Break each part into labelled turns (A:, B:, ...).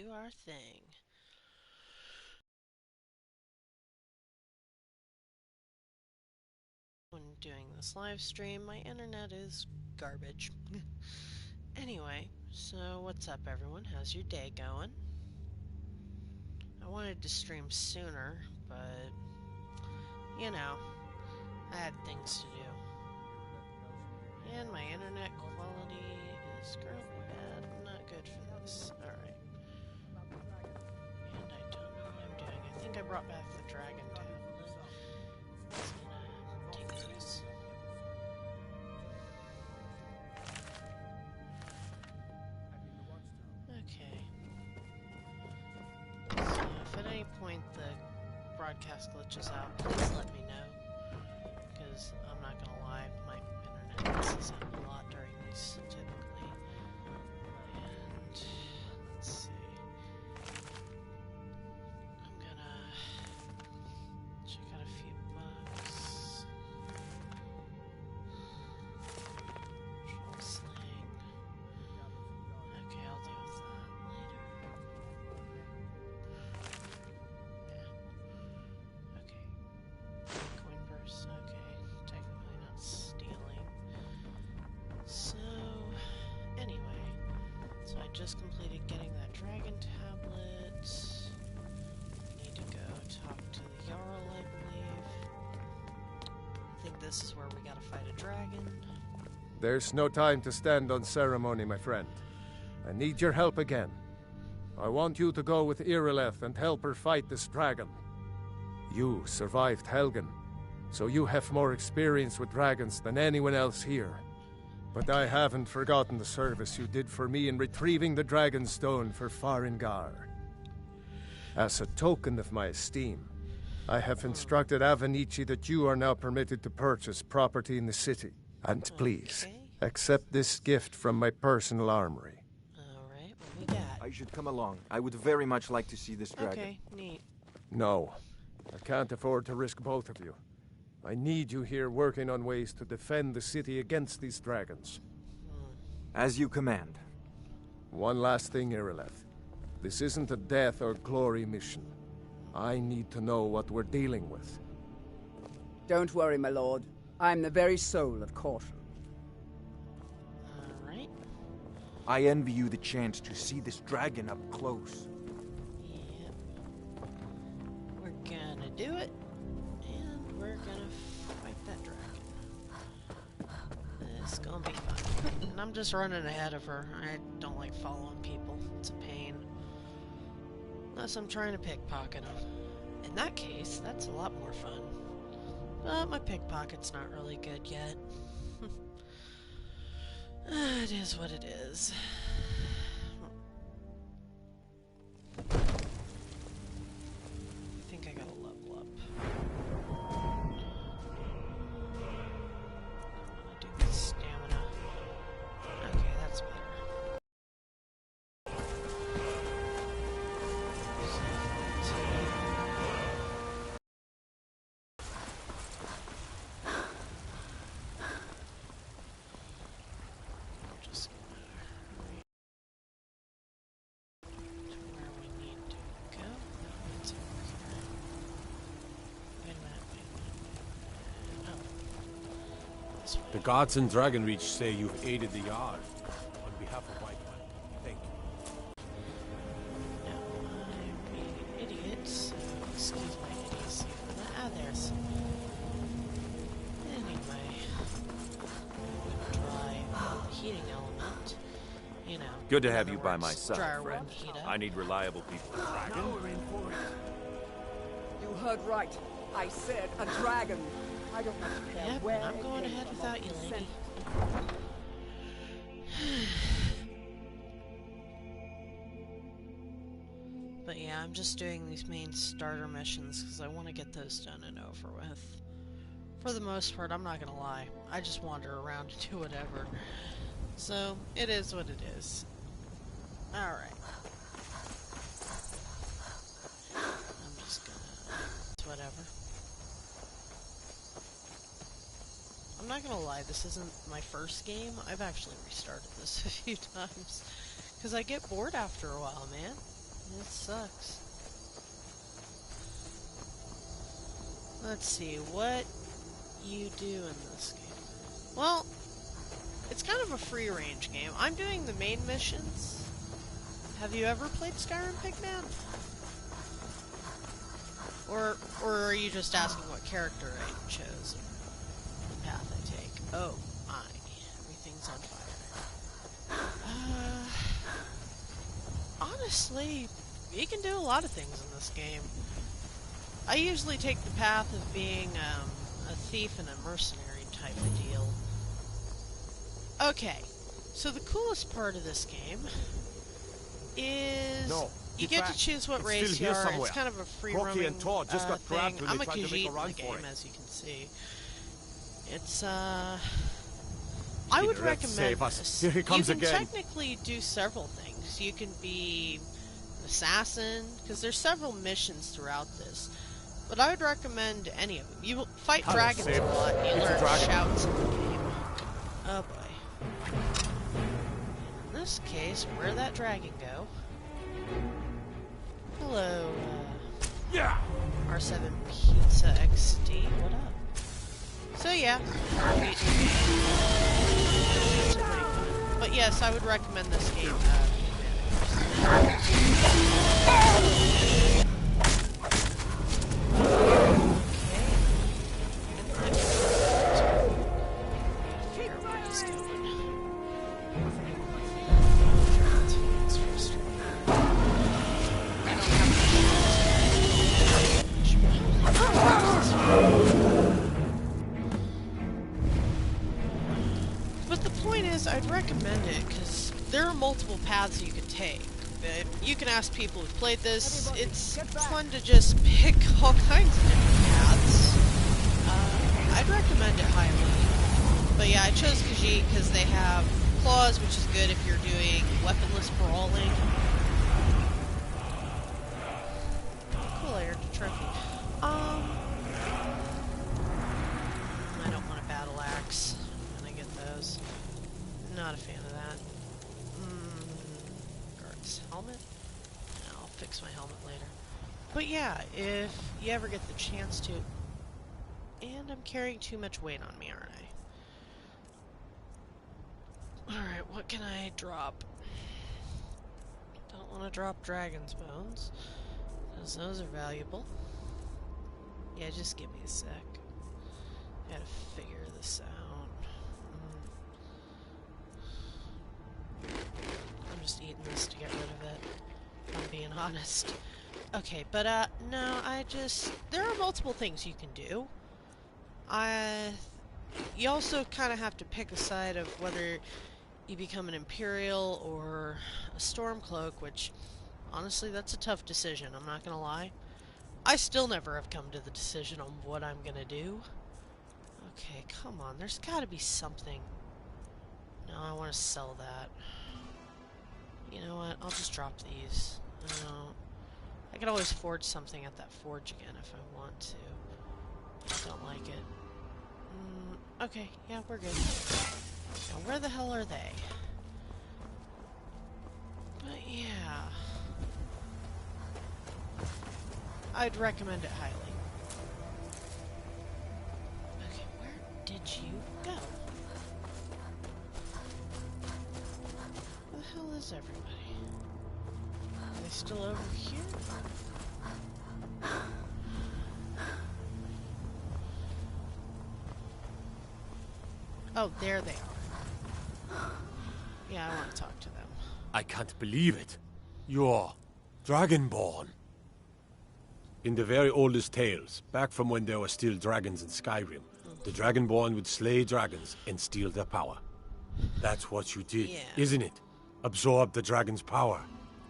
A: do our thing. When doing this live stream, my internet is garbage. Anyway, so what's up everyone? How's your day going? I wanted to stream sooner, but you know, I had things to do. And my internet quality is currently bad. I'm not good for this. Alright. And I don't know what I'm doing. I think I brought back the dragon tablet. It's gonna take this. Okay. So if at any point the broadcast glitches out, please let me know. Because I'm not gonna lie, my internet messes up a lot during these typically. And let's see. I'm gonna check out a few bugs. Troll slang. Okay, I'll deal with that later. Yeah. Okay. Coin purse, okay. Technically not stealing. So, anyway. So I just completed getting that dragon tablet. Need to go talk to the Jarl, I believe. I think this is where we gotta fight a dragon.
B: There's no time to stand on ceremony, my friend. I need your help again. I want you to go with Irileth and help her fight this dragon. You survived Helgen, so you have more experience with dragons than anyone else here. But I haven't forgotten the service you did for me in retrieving the dragon stone for Farengar. As a token of my esteem, I have instructed Avenici that you are now permitted to purchase property in the city. And please,
A: Okay.
B: accept this gift from my personal armory.
A: Alright, what we got?
C: I should come along. I would very much like to see this dragon.
A: Okay, neat.
B: No, I can't afford to risk both of you. I need you here working on ways to defend the city against these dragons.
C: As you command.
B: One last thing, Irileth. This isn't a death or glory mission. I need to know what we're dealing with.
D: Don't worry, my lord. I'm the very soul of caution.
A: Alright.
C: I envy you the chance to see this dragon up close.
A: Yep. We're gonna do it. And we're gonna fight that dragon. It's gonna be fun. And I'm just running ahead of her. I don't like following people. It's a pain. Unless I'm trying to pickpocket them. In that case, that's a lot more fun. But my pickpocket's not really good yet. It is what it is. I think I gotta level up. I'm gonna do the stamina. Okay, that's better. I'm just gonna hurry to where we need to go. No, it's over here. Wait a minute, wait a minute. Oh. This way.
E: The gods in Dragonreach say you've aided the Jarl. On behalf of Whiteman, thank you.
A: Now, I'm being an idiot, so excuse my idiocy for that. Ah, there's. Anyway. Dry heating element. You know.
F: Good to
A: in
F: have
A: other
F: you by
A: words,
F: my side,
A: dryer
F: friend.
A: wouldn't heat up.
F: I need reliable people.
D: You heard right. I said a dragon. I don't much care
A: Yep,
D: where
A: and I'm
D: it
A: going
D: came
A: ahead
D: from
A: without
D: or
A: you,
D: who
A: lady.
D: sent
A: But yeah, I'm just doing these main starter missions because I want to get those done and over with. For the most part, I'm not gonna lie. I just wander around and do whatever. So, it is what it is. Alright. I'm just gonna... It's whatever. I'm not gonna lie, this isn't my first game. I've actually restarted this a few times. Because I get bored after a while, man. It sucks. Let's see, what you do in this game. Well, it's kind of a free-range game. I'm doing the main missions. Have you ever played Skyrim, Pigman? Or are you just asking what character I chose? The path I take? Oh, everything's on fire. Honestly, you can do a lot of things in this game. I usually take the path of being a thief and a mercenary type of deal. Okay, so the coolest part of this game is you get to choose what race you are. It's kind of a free-roaming thing. I'm a Khajiit in the game, as you can see. It's I would recommend this.
C: Here he comes
A: you can
C: again.
A: technically do several things. You can be an assassin, because there's several missions throughout this. But I would recommend any of them. You will fight dragons a lot, and you learn shouts in the game. Oh boy. In this case, where'd that dragon go? Hello,
C: Yeah.
A: R7 Pizza XD, what up? So yeah, it's pretty fun. But yes, I would recommend this game. I'd recommend it because there are multiple paths you can take. You can ask people who've played this. It's fun to just pick all kinds of different paths. I'd recommend it highly. But yeah, I chose Khajiit because they have claws, which is good if you're doing weaponless brawling. Cool, I earned a trophy. I don't want a battle axe when I get those. Not a fan of that. Guard's helmet? I'll fix my helmet later. But yeah, if you ever get the chance to... And I'm carrying too much weight on me, aren't I? Alright, what can I drop? Don't want to drop dragon's bones, because those are valuable. Yeah, just give me a sec. I gotta figure this out. I'm just eating this to get rid of it, if I'm being honest. Okay, but no, there are multiple things you can do. You also kind of have to pick a side of whether you become an Imperial or a Stormcloak, which, honestly, that's a tough decision, I'm not gonna lie. I still never have come to the decision on what I'm gonna do. Okay, come on, there's gotta be something. No, I want to sell that. You know what? I'll just drop these. I can always forge something at that forge again if I want to. Just don't like it. Okay, yeah, we're good. Now, where the hell are they? But yeah. I'd recommend it highly. Okay, where did you go? Where the hell is everybody? Are they still over here? Oh, there they are. Yeah, I want to talk to them.
E: I can't believe it. You're Dragonborn. In the very oldest tales, back from when there were still dragons in Skyrim, the Dragonborn would slay dragons and steal their power. That's what you did, isn't it? Absorb the dragon's power.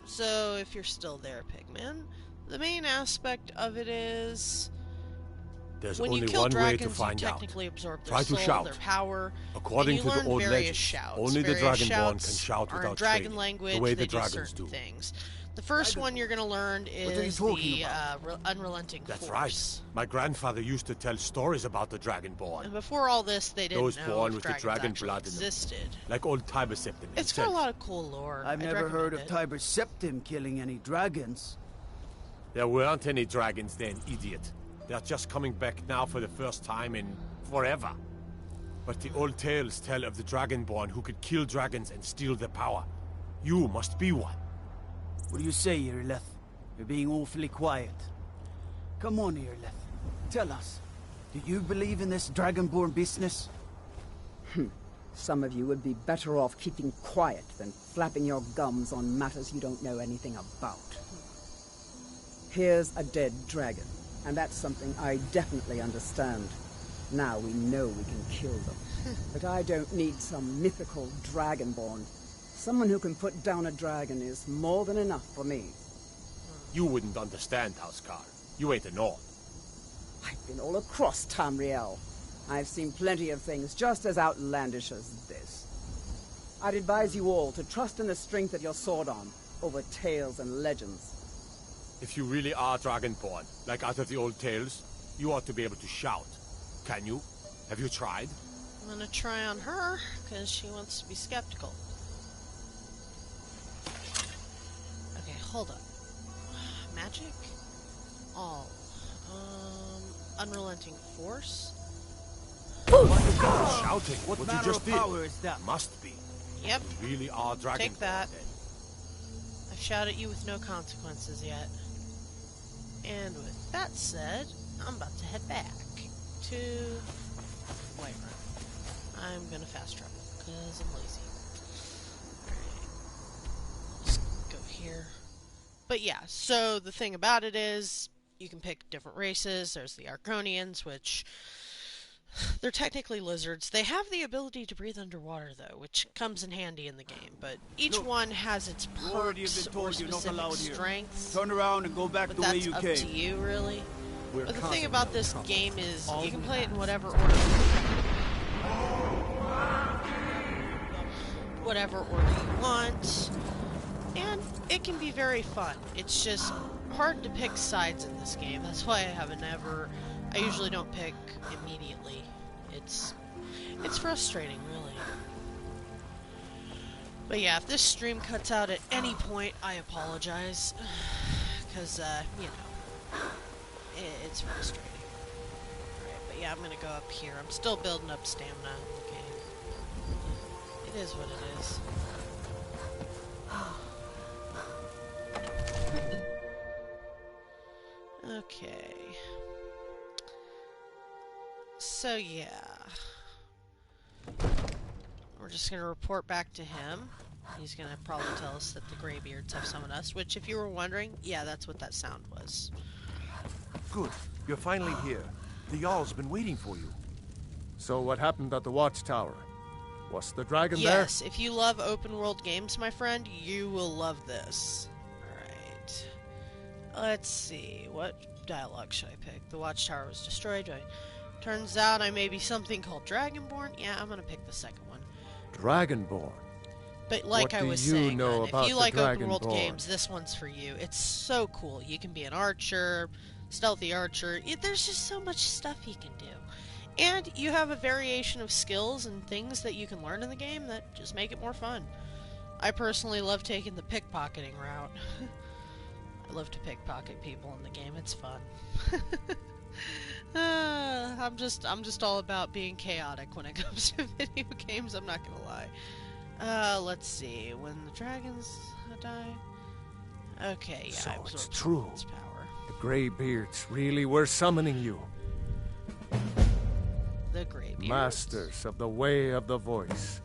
A: So, if you're still there, Pigman, the main aspect of it is...
E: There's
A: when
E: only
A: you kill
E: one
A: dragons,
E: way to find
A: you
E: out.
A: technically absorb their
E: Try to
A: soul,
E: shout.
A: their power,
E: According
A: and you
E: to the
A: learn
E: old
A: various
E: legends,
A: shouts.
E: only the
A: Various
E: Dragonborn
A: shouts
E: can shout
A: are in
E: without
A: dragon
E: training,
A: language,
E: the way
A: they
E: the dragons
A: certain
E: do.
A: things. The first one you're going to learn is the unrelenting
E: That's
A: force.
E: right. My grandfather used to tell stories about the Dragonborn.
A: And before all this, they didn't
E: Those
A: know
E: born
A: if
E: with the
A: dragons
E: dragon
A: actually
E: blood in them.
A: existed.
E: Like old Tiber Septim
A: It's got
E: himself.
A: a lot of cool lore.
F: I've
A: I'd
F: never heard of
A: recommend it.
F: Tiber Septim killing any dragons.
E: There weren't any dragons then, idiot. They're just coming back now for the first time in forever. But the old tales tell of the Dragonborn who could kill dragons and steal their power. You must be one.
F: What do you say, Irileth? You're being awfully quiet. Come on, Irileth. Tell us. Do you believe in this Dragonborn business?
D: Some of you would be better off keeping quiet than flapping your gums on matters you don't know anything about. Here's a dead dragon, and that's something I definitely understand. Now we know we can kill them. But I don't need some mythical dragonborn. Someone who can put down a dragon is more than enough for me.
E: You wouldn't understand, Housecar. You ain't a Nord.
D: I've been all across Tamriel. I've seen plenty of things just as outlandish as this. I'd advise you all to trust in the strength of your sword arm over tales and legends.
E: If you really are Dragonborn, like out of the old tales, you ought to be able to shout. Can you? Have you tried?
A: I'm gonna try on her, because she wants to be skeptical. Okay, hold up. Magic? All. Unrelenting force?
E: Shouting.
F: What
E: you
F: manner
E: just
F: of
E: did.
F: power is that?
E: Must be.
A: Yep,
E: You really are Dragonborn.
A: take that.
E: then.
A: I've shot at you with no consequences yet. And with that said, I'm about to head back to Whiterun. I'm gonna fast travel, because I'm lazy. Alright. Just go here. But yeah, so the thing about it is, you can pick different races. There's the Arconians, which they're technically lizards. They have the ability to breathe underwater, though, which comes in handy in the game. But each one has its
F: already have
A: perks
F: been
A: or
F: told you're not
A: specific
F: allowed here.
A: strengths.
F: Turn around and go back
A: But
F: the way
A: that's
F: you
A: up
F: came.
A: to you, really.
B: We're
A: But the thing
B: constantly
A: about
B: in
A: this
B: trouble.
A: game is
B: All
A: you can
B: we
A: play it in
B: have.
A: whatever order you want, and it can be very fun. It's just hard to pick sides in this game. That's why I usually don't pick immediately. It's frustrating, really. But yeah, if this stream cuts out at any point, I apologize, because you know, it's frustrating. Alright, but yeah, I'm gonna go up here. I'm still building up stamina in the game. It is what it is. Okay. So yeah. We're just gonna report back to him. He's gonna probably tell us that the Greybeards have summoned us, which, if you were wondering, yeah, that's what that sound was.
C: Good. You're finally here. The Jarl's been waiting for you.
B: So what happened at the watchtower? Was the dragon
A: Yes, if you love open world games, my friend, you will love this. Alright. Let's see. What dialogue should I pick? The watchtower was destroyed. Turns out I may be something called Dragonborn. Yeah, I'm gonna pick the second one.
B: there? Dragonborn.
A: But like
B: What
A: I
B: do
A: was
B: you
A: saying,
B: know
A: then,
B: about
A: if you
B: the
A: like open world
B: Dragonborn?
A: games, this one's for you. It's so cool. You can be an archer, stealthy archer. There's just so much stuff you can do. And you have a variation of skills and things that you can learn in the game that just make it more fun. I personally love taking the pickpocketing route. I love to pickpocket people in the game. It's fun. I'm just all about being chaotic when it comes to video games. I'm not gonna lie. Let's see. When the dragons die. Okay, yeah.
B: So
A: I
B: it's
A: absorbed
B: true.
A: its power.
B: The Greybeards really were summoning you.
A: The Greybeards.
B: Masters of the way of the voice.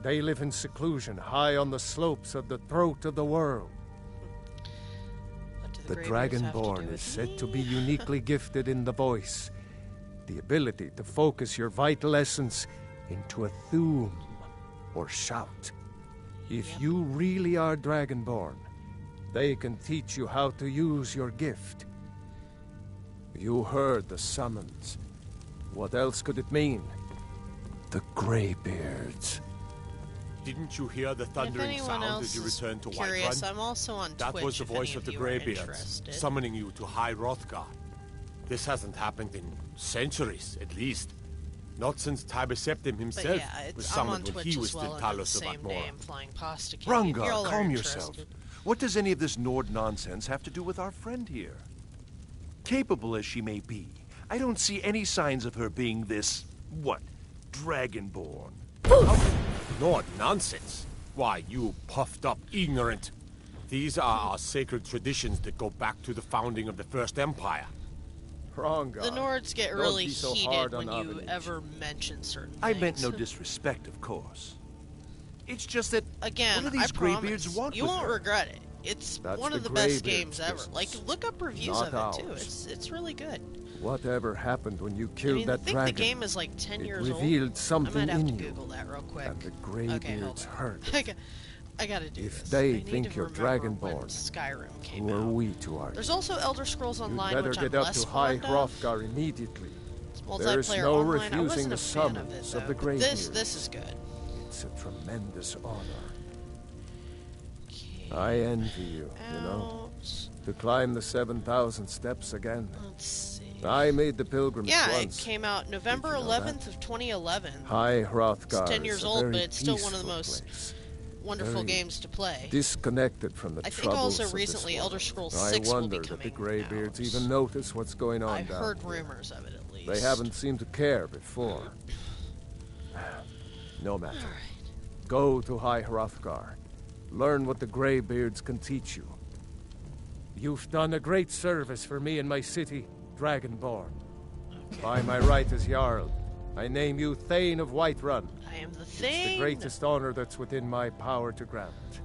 B: They live in seclusion high on the slopes of the throat of the world.
A: What do
B: The
A: Greybeards have to do
B: Dragonborn
A: with
B: is said to
A: me?
B: be uniquely gifted in the voice. The ability to focus your vital essence into a thum or shout. If
A: Yep.
B: you really are Dragonborn, they can teach you how to use your gift. You heard the summons. What else could it mean? The Greybeards.
E: Didn't you hear the
A: And if
E: thundering
A: anyone
E: sound
A: else
E: as you
A: is
E: returned to
A: curious,
E: Whiterun?
A: I'm also on
E: That
A: Twitch
E: was the
A: if
E: voice
A: any
E: of the
A: you are
E: Greybeards,
A: interested.
E: summoning you to High Hrothgar. This hasn't happened in centuries, at least. Not since Tiber Septim
A: But
E: himself
A: yeah,
E: was
A: I'm on
E: summoned when
A: Twitch
E: he was
A: as well
E: still
A: under the
E: Talos of
A: same
E: Atmora.
A: name, FlyingPastaKitty. If
G: Hrongar,
A: y'all are
G: calm yourself.
A: interested.
G: What does any of this Nord nonsense have to do with our friend here? Capable as she may be, I don't see any signs of her being this, what, Dragonborn.
E: Nord nonsense. Why, you puffed up ignorant. These are our sacred traditions that go back to the founding of the First Empire.
B: Hrongar.
A: The Nords get
B: Don't
A: really
B: be so
A: heated
B: hard
A: when
B: on
A: you
B: Avenich.
A: ever mention certain things.
G: I meant no disrespect, of course. It's just that,
A: Again,
G: what do
A: I
G: these Greybeards
A: promise,
G: want
A: you
G: with
A: won't
G: her?
A: regret it. It's
B: That's
A: one of
B: the
A: the best
B: Greybeards'
A: games ever.
B: business,
A: Like, look up reviews
B: not
A: of it too.
B: ours.
A: It's really good.
B: Whatever happened when you
A: I
B: killed
A: mean, I
B: that
A: think
B: dragon?
A: the game is like 10
B: It
A: years old.
B: revealed
A: I
B: something
A: might have
B: in
A: to
B: you,
A: Google that real quick.
B: and the
A: Okay,
B: Greybeards
A: hold on.
B: heard it.
A: I gotta do
B: If
A: this.
B: they
A: I need
B: think
A: to
B: you're
A: remember when
B: Dragonborn,
A: Skyrim came
B: Who are
A: out.
B: we to argue?
A: There's also Elder Scrolls
B: You'd
A: Online,
B: better
A: which
B: get
A: I'm
B: up
A: less
B: to High
A: fond of.
B: Hrothgar immediately.
A: It's
B: There's
A: multiplayer
B: no
A: online. I
B: refusing
A: wasn't
B: the
A: a fan of
B: summons
A: it,
B: of
A: though,
B: the
A: but
B: Greybeards.
A: this is good.
B: It's a tremendous honor.
A: Okay.
B: I envy you, you know, to climb the 7,000 steps again.
A: Let's see.
B: I made the pilgrimage
A: Yeah,
B: once.
A: it came out November
B: Did you know
A: 11th of 2011.
B: High Hrothgar
A: It's 10 years
B: is a
A: old,
B: very
A: but it's still one of the
B: peaceful
A: most
B: place.
A: wonderful
B: Very
A: games to play.
B: Disconnected from the
A: I think
B: troubles
A: also
B: of
A: recently
B: this world.
A: Elder Scrolls
B: I
A: 6 will be
B: wonder that the
A: coming
B: Greybeards
A: out.
B: even notice what's going on
A: I've
B: down
A: heard
B: here.
A: rumors of it at least.
B: They haven't seemed to care before. No matter.
A: Alright.
B: Go to High Hrothgar. Learn what the Greybeards can teach you. You've done a great service for me and my city, Dragonborn.
A: Okay.
B: By my right as Jarl, I name you Thane of Whiterun.
A: I am the
B: It's
A: thing.
B: the greatest honor that's within my power to grant.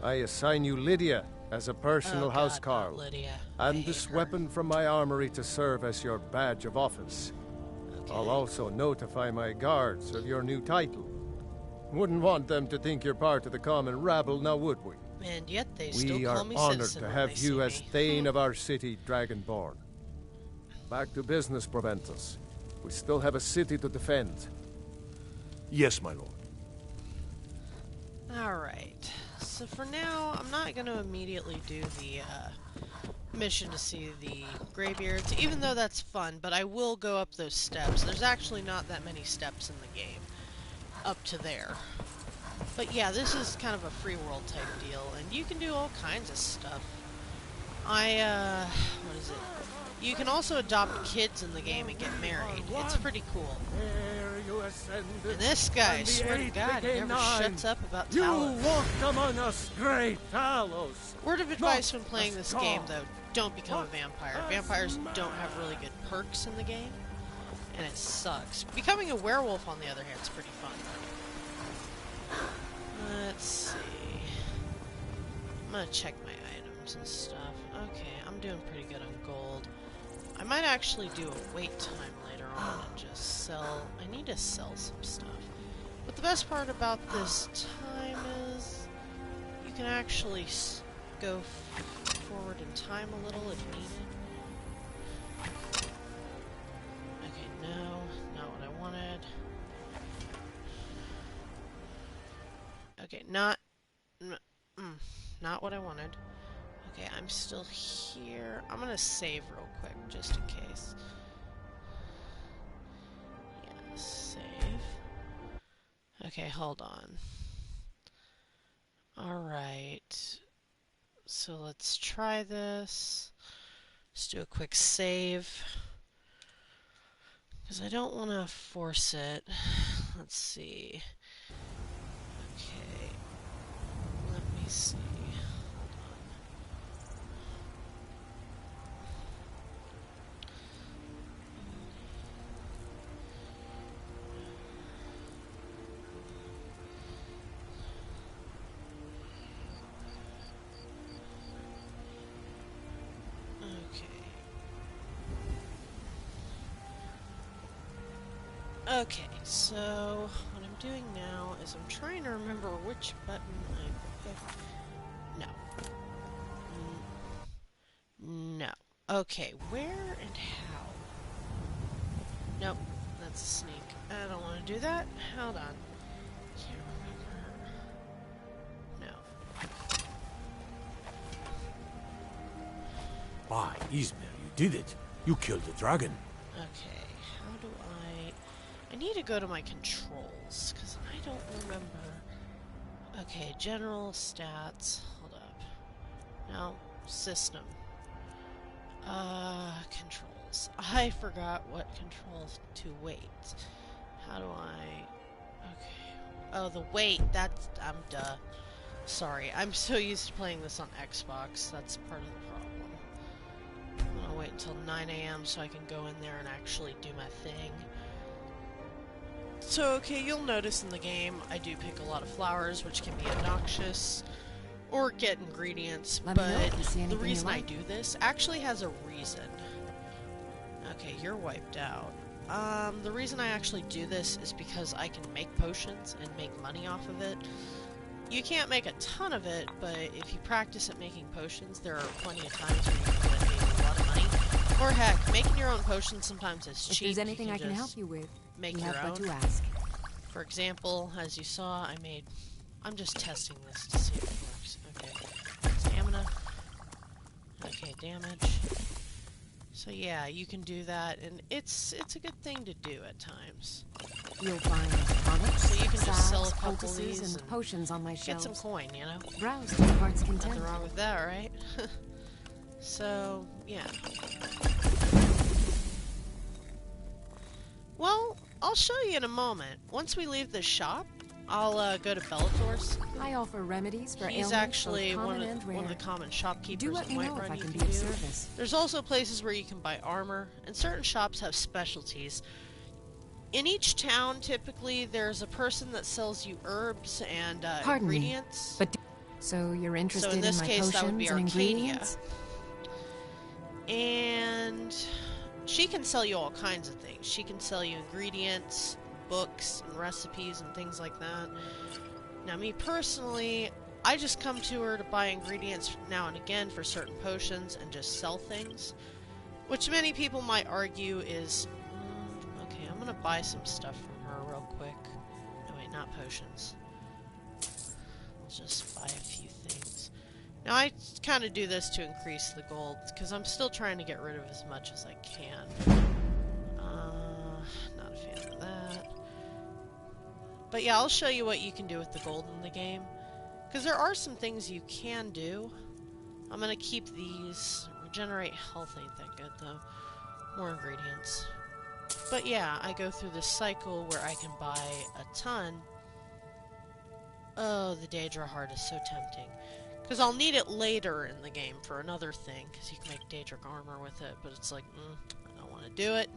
B: I assign you Lydia as a personal
A: God,
B: housecarl,
A: not Lydia. I
B: and
A: hate
B: this
A: her.
B: weapon from my armory to serve as your badge of office.
A: Okay.
B: I'll also notify my guards of your new title. Wouldn't want them to think you're part of the common rabble, now would we?
A: And yet they still
B: We
A: call
B: are
A: me
B: honored
A: citizen
B: to
A: when
B: have
A: they see
B: you as
A: me.
B: Thane of our city, Dragonborn. Back to business, Proventus. We still have a city to defend.
G: Yes, my lord.
A: Alright. So for now, I'm not going to immediately do the mission to see the Greybeards, even though that's fun, but I will go up those steps. There's actually not that many steps in the game up to there. But yeah, this is kind of a free world type deal, and you can do all kinds of stuff. What is it? You can also adopt kids in the game and get married. It's pretty cool. And this guy, I swear to God, he never shuts up about Talos.
B: walked among us, great Talos.
A: Word of advice when playing this game, though, don't become a vampire. Vampires don't have really good perks in the game, and it sucks. Becoming a werewolf, on the other hand, is pretty fun. Let's see. I'm gonna check my items and stuff. Okay, I'm doing pretty good on gold. I might actually do a wait time later on and just sell. I need to sell some stuff. But the best part about this time is you can actually go forward in time a little if needed. Okay, no, not what I wanted. Okay, not what I wanted. Okay, I'm still here. I'm gonna save real quick, just in case. Yeah, save. Okay, hold on. Alright. So let's try this. Let's do a quick save. Because I don't want to force it. Let's see. Okay. Let me see. Okay, so what I'm doing now is I'm trying to remember which button I picked. No. No. Okay, where and how? Nope, that's a sneak. I don't want to do that. Hold on. Can't remember.
E: Ismail, you did it. You killed the dragon.
A: Okay, how do I need to go to my controls, because I don't remember. Okay, general stats. Hold up. Now, system. Controls. I forgot what controls to wait. How do I... Okay. Oh, the wait. That's... I'm duh. Sorry. I'm so used to playing this on Xbox. That's part of the problem. I'm gonna wait until 9 AM so I can go in there and actually do my thing. So, okay, you'll notice in the game I do pick a lot of flowers, which can be obnoxious, or get ingredients, but the reason I do this actually has a reason. Okay, you're wiped out. The reason I actually do this is because I can make potions and make money off of it. You can't make a ton of it, but if you practice at making potions, there are plenty of times where you can get a lot of money. Or heck, making your own potions sometimes is cheap.
H: If there's anything I can help you with,
A: make
H: you
A: your
H: have
A: own.
H: but to ask.
A: For example, as you saw, I'm just testing this to see if it works. Okay, stamina. Okay, damage. So yeah, you can do that, and it's a good thing to do at times.
H: You'll find tonics,
A: So you can just sell a
H: salves,
A: couple of
H: poultices,
A: these
H: and potions on my
A: get
H: shelves.
A: some coin, you know?
H: Browse to your heart's content.
A: Nothing wrong with that, right? So, yeah. Well, I'll show you in a moment. Once we leave the shop, I'll go to Bellator's.
H: I offer remedies for
A: He's
H: ailments,
A: actually
H: both
A: one
H: common
A: of
H: and rare.
A: the common shopkeepers
H: Do let
A: in
H: me know
A: Whiterun
H: if I
A: you
H: can
A: can
H: be of
A: do.
H: service.
A: There's also places where you can buy armor, and certain shops have specialties. In each town, typically, there's a person that sells you herbs and
H: Pardon me,
A: ingredients.
H: but so you're interested
A: in this
H: my
A: case, that would be
H: potions and
A: Arcadia.
H: ingredients?
A: And she can sell you all kinds of things. She can sell you ingredients, books, and recipes, and things like that. Now, me personally, I just come to her to buy ingredients now and again for certain potions and just sell things. Which many people might argue is, okay, I'm gonna buy some stuff from her real quick. No, wait, not potions. I'll just buy a few things. Now, I kind of do this to increase the gold, because I'm still trying to get rid of as much as I can. Not a fan of that. But yeah, I'll show you what you can do with the gold in the game. Because there are some things you can do. I'm going to keep these. Regenerate health ain't that good, though. More ingredients. But yeah, I go through this cycle where I can buy a ton. Oh, the Daedra Heart is so tempting. Because I'll need it later in the game for another thing. Because you can make Daedric armor with it. But it's like, I don't want to do it.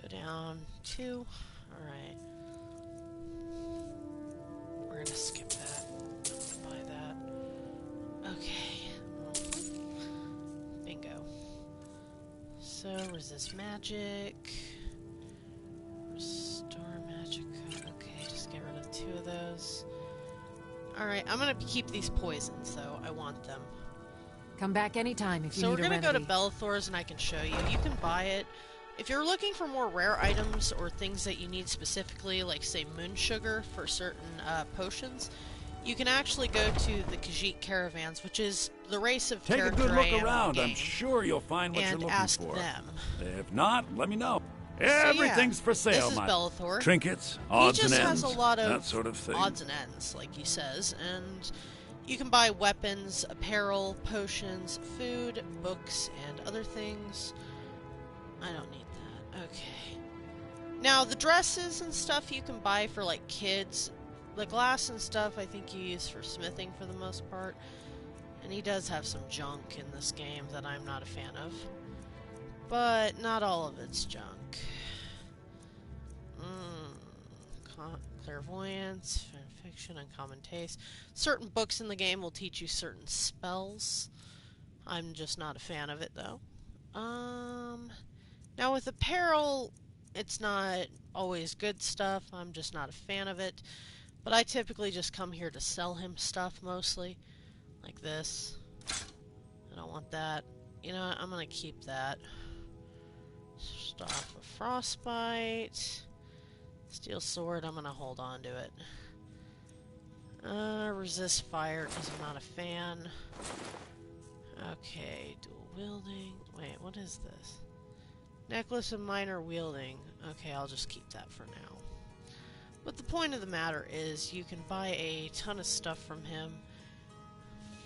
A: Go down 2. Alright. We're gonna skip that. Don't buy that. Okay. Bingo. So, resist magic. Restore magic. Okay, just get rid of 2 of those. Alright, I'm gonna keep these poisons, though. I want them.
H: Come back anytime if you
A: So
H: need
A: we're
H: a
A: gonna go to
H: remedy.
A: Bellator's and I can show you. You can buy it. If you're looking for more rare items or things that you need specifically, like say moon sugar for certain potions, you can actually go to the Khajiit caravans, which is the race of
I: Take a
A: character
I: good
A: I
I: look
A: am in the
I: around. I'm
A: game,
I: sure you'll find what you're
A: and
I: looking
A: ask
I: for.
A: them.
I: If not, let me know.
A: So, yeah,
I: Everything's for sale,
A: this is
I: my
A: Bellator.
I: trinkets,
A: He
I: odds
A: just
I: and
A: has
I: ends,
A: a lot of
I: that sort of thing.
A: odds and ends, like he says, and you can buy weapons, apparel, potions, food, books, and other things. I don't need that. Okay. Now, the dresses and stuff you can buy for, like, kids. The glass and stuff I think you use for smithing for the most part. And he does have some junk in this game that I'm not a fan of. But not all of it's junk. Clairvoyance, fiction, uncommon taste. Certain books in the game will teach you certain spells. I'm just not a fan of it, though. Now with apparel, it's not always good stuff. I'm just not a fan of it. But I typically just come here to sell him stuff, mostly. Like this. I don't want that. You know what? I'm gonna keep that. Stop a frostbite. Steel sword, I'm gonna hold on to it. Resist fire because I'm not a fan. Okay, dual wielding. Wait, what is this? Necklace of minor wielding. Okay, I'll just keep that for now. But the point of the matter is, you can buy a ton of stuff from him.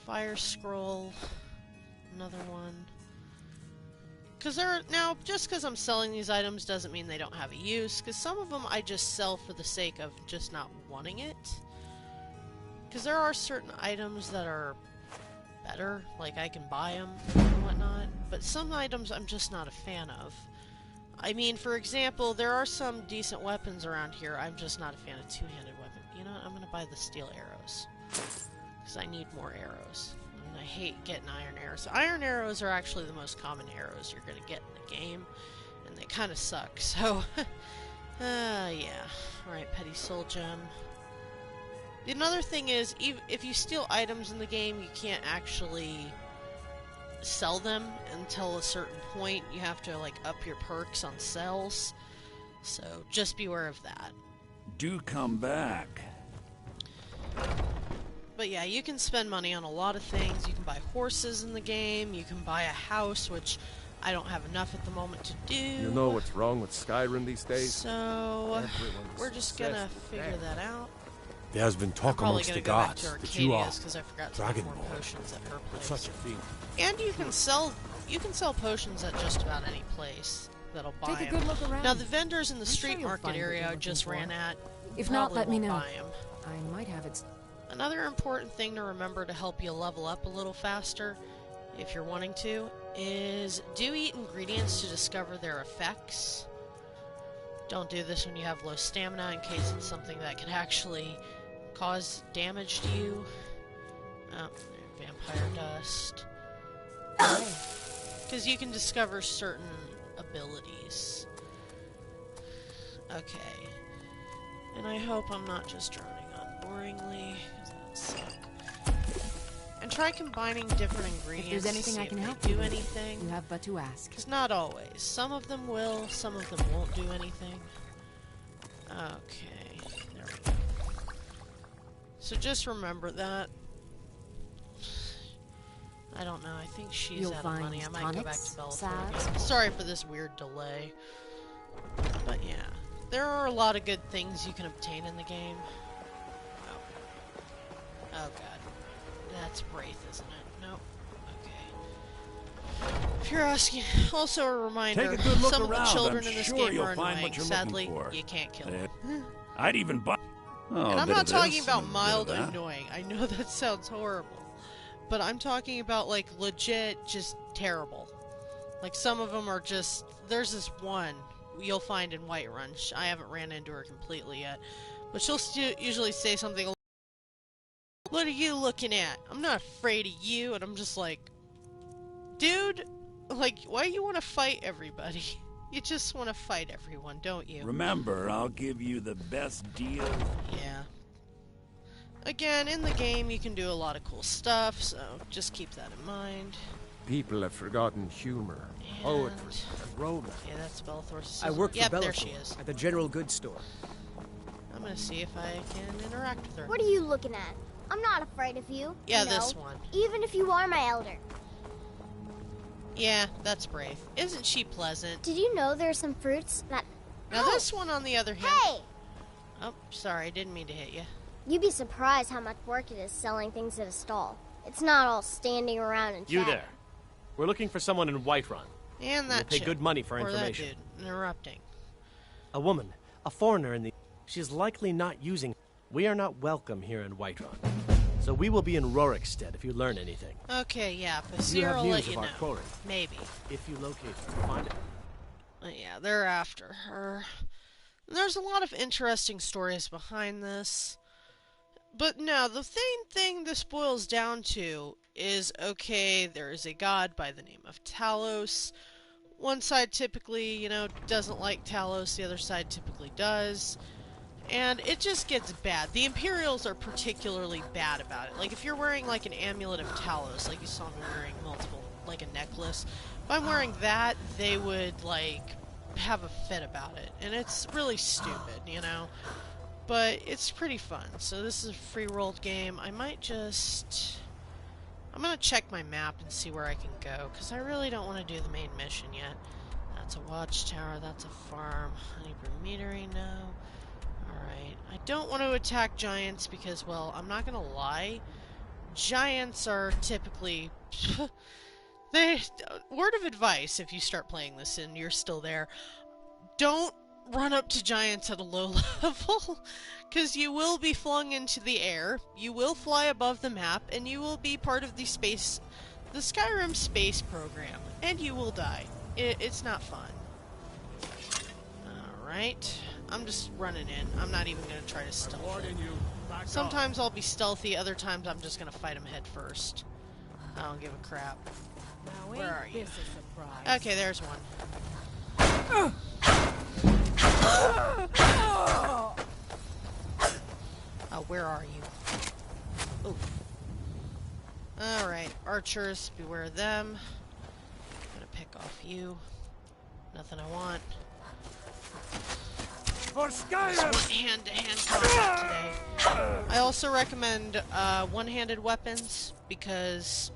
A: Fire scroll. Another one. Now, just because I'm selling these items doesn't mean they don't have a use, because some of them I just sell for the sake of just not wanting it. Because there are certain items that are better, like I can buy them and whatnot, but some items I'm just not a fan of. I mean, for example, there are some decent weapons around here, I'm just not a fan of two-handed weapons. You know what, I'm gonna buy the steel arrows. Because I need more arrows. And I hate getting iron arrows. Iron arrows are actually the most common arrows you're gonna get in the game, and they kinda suck, so... yeah. Alright, petty soul gem. Another thing is, if you steal items in the game, you can't actually sell them until a certain point. You have to, like, up your perks on sells. So, just beware of that.
I: Do come back.
A: But yeah, you can spend money on a lot of things. You can buy horses in the game. You can buy a house, which I don't have enough at the moment to do.
B: You know what's wrong with Skyrim these days?
A: So, we're just gonna figure that out.
E: There has been talk
A: Probably
E: amongst the
A: gonna go back
E: gods
A: to
E: that you are
A: Arcadia's because I forgot to get more
E: Dragonborn.
A: potions at her place.
E: Such a thing.
A: And you can sell potions at just about any place that'll buy
H: Take a
A: them.
H: good look around.
A: Now the vendors in the
H: I'm sure
A: street
H: you'll
A: market
H: find what
A: area
H: you're
A: I
H: looking
A: just
H: for.
A: ran at.
H: If not,
A: probably
H: let me
A: won't
H: know.
A: buy 'em.
H: I might have it.
A: Another important thing to remember to help you level up a little faster, if you're wanting to, is do eat ingredients to discover their effects. Don't do this when you have low stamina in case it's something that could actually cause damage to you. Oh, vampire dust. Because you can discover certain abilities. Okay. And I hope I'm not just droning on boringly, because that would suck. And try combining different ingredients.
H: If there's anything
A: to see
H: I can
A: if
H: help
A: they
H: you
A: do
H: with,
A: anything.
H: You have but to ask.
A: Because not always. Some of them will, some of them won't do anything. Okay, there we go. So just remember that. I don't know, I think she's
H: You'll
A: out of
H: find
A: money. I might go back
H: tonics,
A: to Belfort
H: salves.
A: again. Sorry for this weird delay. But yeah, there are a lot of good things you can obtain in the game. Oh god. That's Wraith, isn't it? Nope. Okay. If you're asking, also a reminder,
I: Take a good look
A: some of the
I: around.
A: children
I: I'm
A: in this
I: sure
A: game
I: you'll
A: are
I: find
A: annoying.
I: what you're
A: Sadly,
I: looking for.
A: you can't kill them.
I: I'd even buy. Oh,
A: And
I: a
A: I'm
I: bit
A: not
I: of
A: talking
I: this
A: about
I: and a bit of
A: mild
I: that.
A: annoying. I know that sounds horrible. But I'm talking about, like, legit just terrible. Like, some of them are just... There's this one you'll find in Whiterun. I haven't ran into her completely yet. But she'll usually say something like, "What are you looking at? I'm not afraid of you." And I'm just like, dude, like, why do you want to fight everybody? You just want to fight everyone, don't you?
I: Remember, I'll give you the best deal.
A: Yeah. Again, in the game, you can do a lot of cool stuff, so just keep that in mind.
B: People have forgotten humor, poetry, and romance.
A: Yeah, that's Belthor's.
J: I work for
A: Yep,
J: Bellator
A: there she is.
J: at the general goods store.
A: I'm gonna see if I can interact with her.
K: What are you looking at? I'm not afraid of you.
A: Yeah,
K: no.
A: this one.
K: Even if you are my elder.
A: Yeah, that's Brave. Isn't she pleasant?
K: Did you know there are some fruits that...
A: Now
K: Ow!
A: this one, on the other hand...
K: Hey!
A: Oh, sorry, I didn't mean to hit you.
K: You'd be surprised how much work it is selling things at a stall. It's not all standing around and
L: You
K: chatting.
L: there. We're looking for someone in Whiterun.
A: And
L: We'll
A: that
L: pay
A: chick.
L: good money for
A: Or
L: information.
A: that dude, interrupting.
L: A woman, a foreigner in the... She's likely not using... We are not welcome here in Whiterun. So we will be in Rorikstead if you learn anything.
A: Okay, yeah,
L: You
A: Basir
L: have
A: will
L: news
A: let you
L: of our
A: know.
L: quarry.
A: Maybe.
L: If you locate her, find it.
A: Yeah, they're after her. There's a lot of interesting stories behind this. But no, the main thing this boils down to is, okay, there is a god by the name of Talos. One side typically, you know, doesn't like Talos, the other side typically does. And it just gets bad. The Imperials are particularly bad about it. Like, if you're wearing, like, an amulet of Talos, like you saw me wearing multiple, like a necklace, if I'm wearing that, they would, like, have a fit about it. And it's really stupid, you know? but it's pretty fun. So this is a free-rolled game. I'm gonna check my map and see where I can go, because I really don't want to do the main mission yet. That's a watchtower, that's a farm. Honeybrew meadery, no. Alright, I don't want to attack giants because, well, I'm not gonna lie. Giants are typically... word of advice, if you start playing this and you're still there, don't run up to giants at a low level, because you will be flung into the air, you will fly above the map, and you will be part of the Skyrim space program, and you will die. It's not fun. Alright, I'm just running in. I'm not even going to try to stealth it. Sometimes I'll be stealthy, other times I'm just going to fight them head first. I don't give a crap. Where are you? Okay, there's one. Oh, where are you? Oof. Alright, archers, beware of them. I'm gonna pick off you. Nothing I want.
G: For Skyrim!
A: Hand-to-hand combat today. I also recommend one-handed weapons, because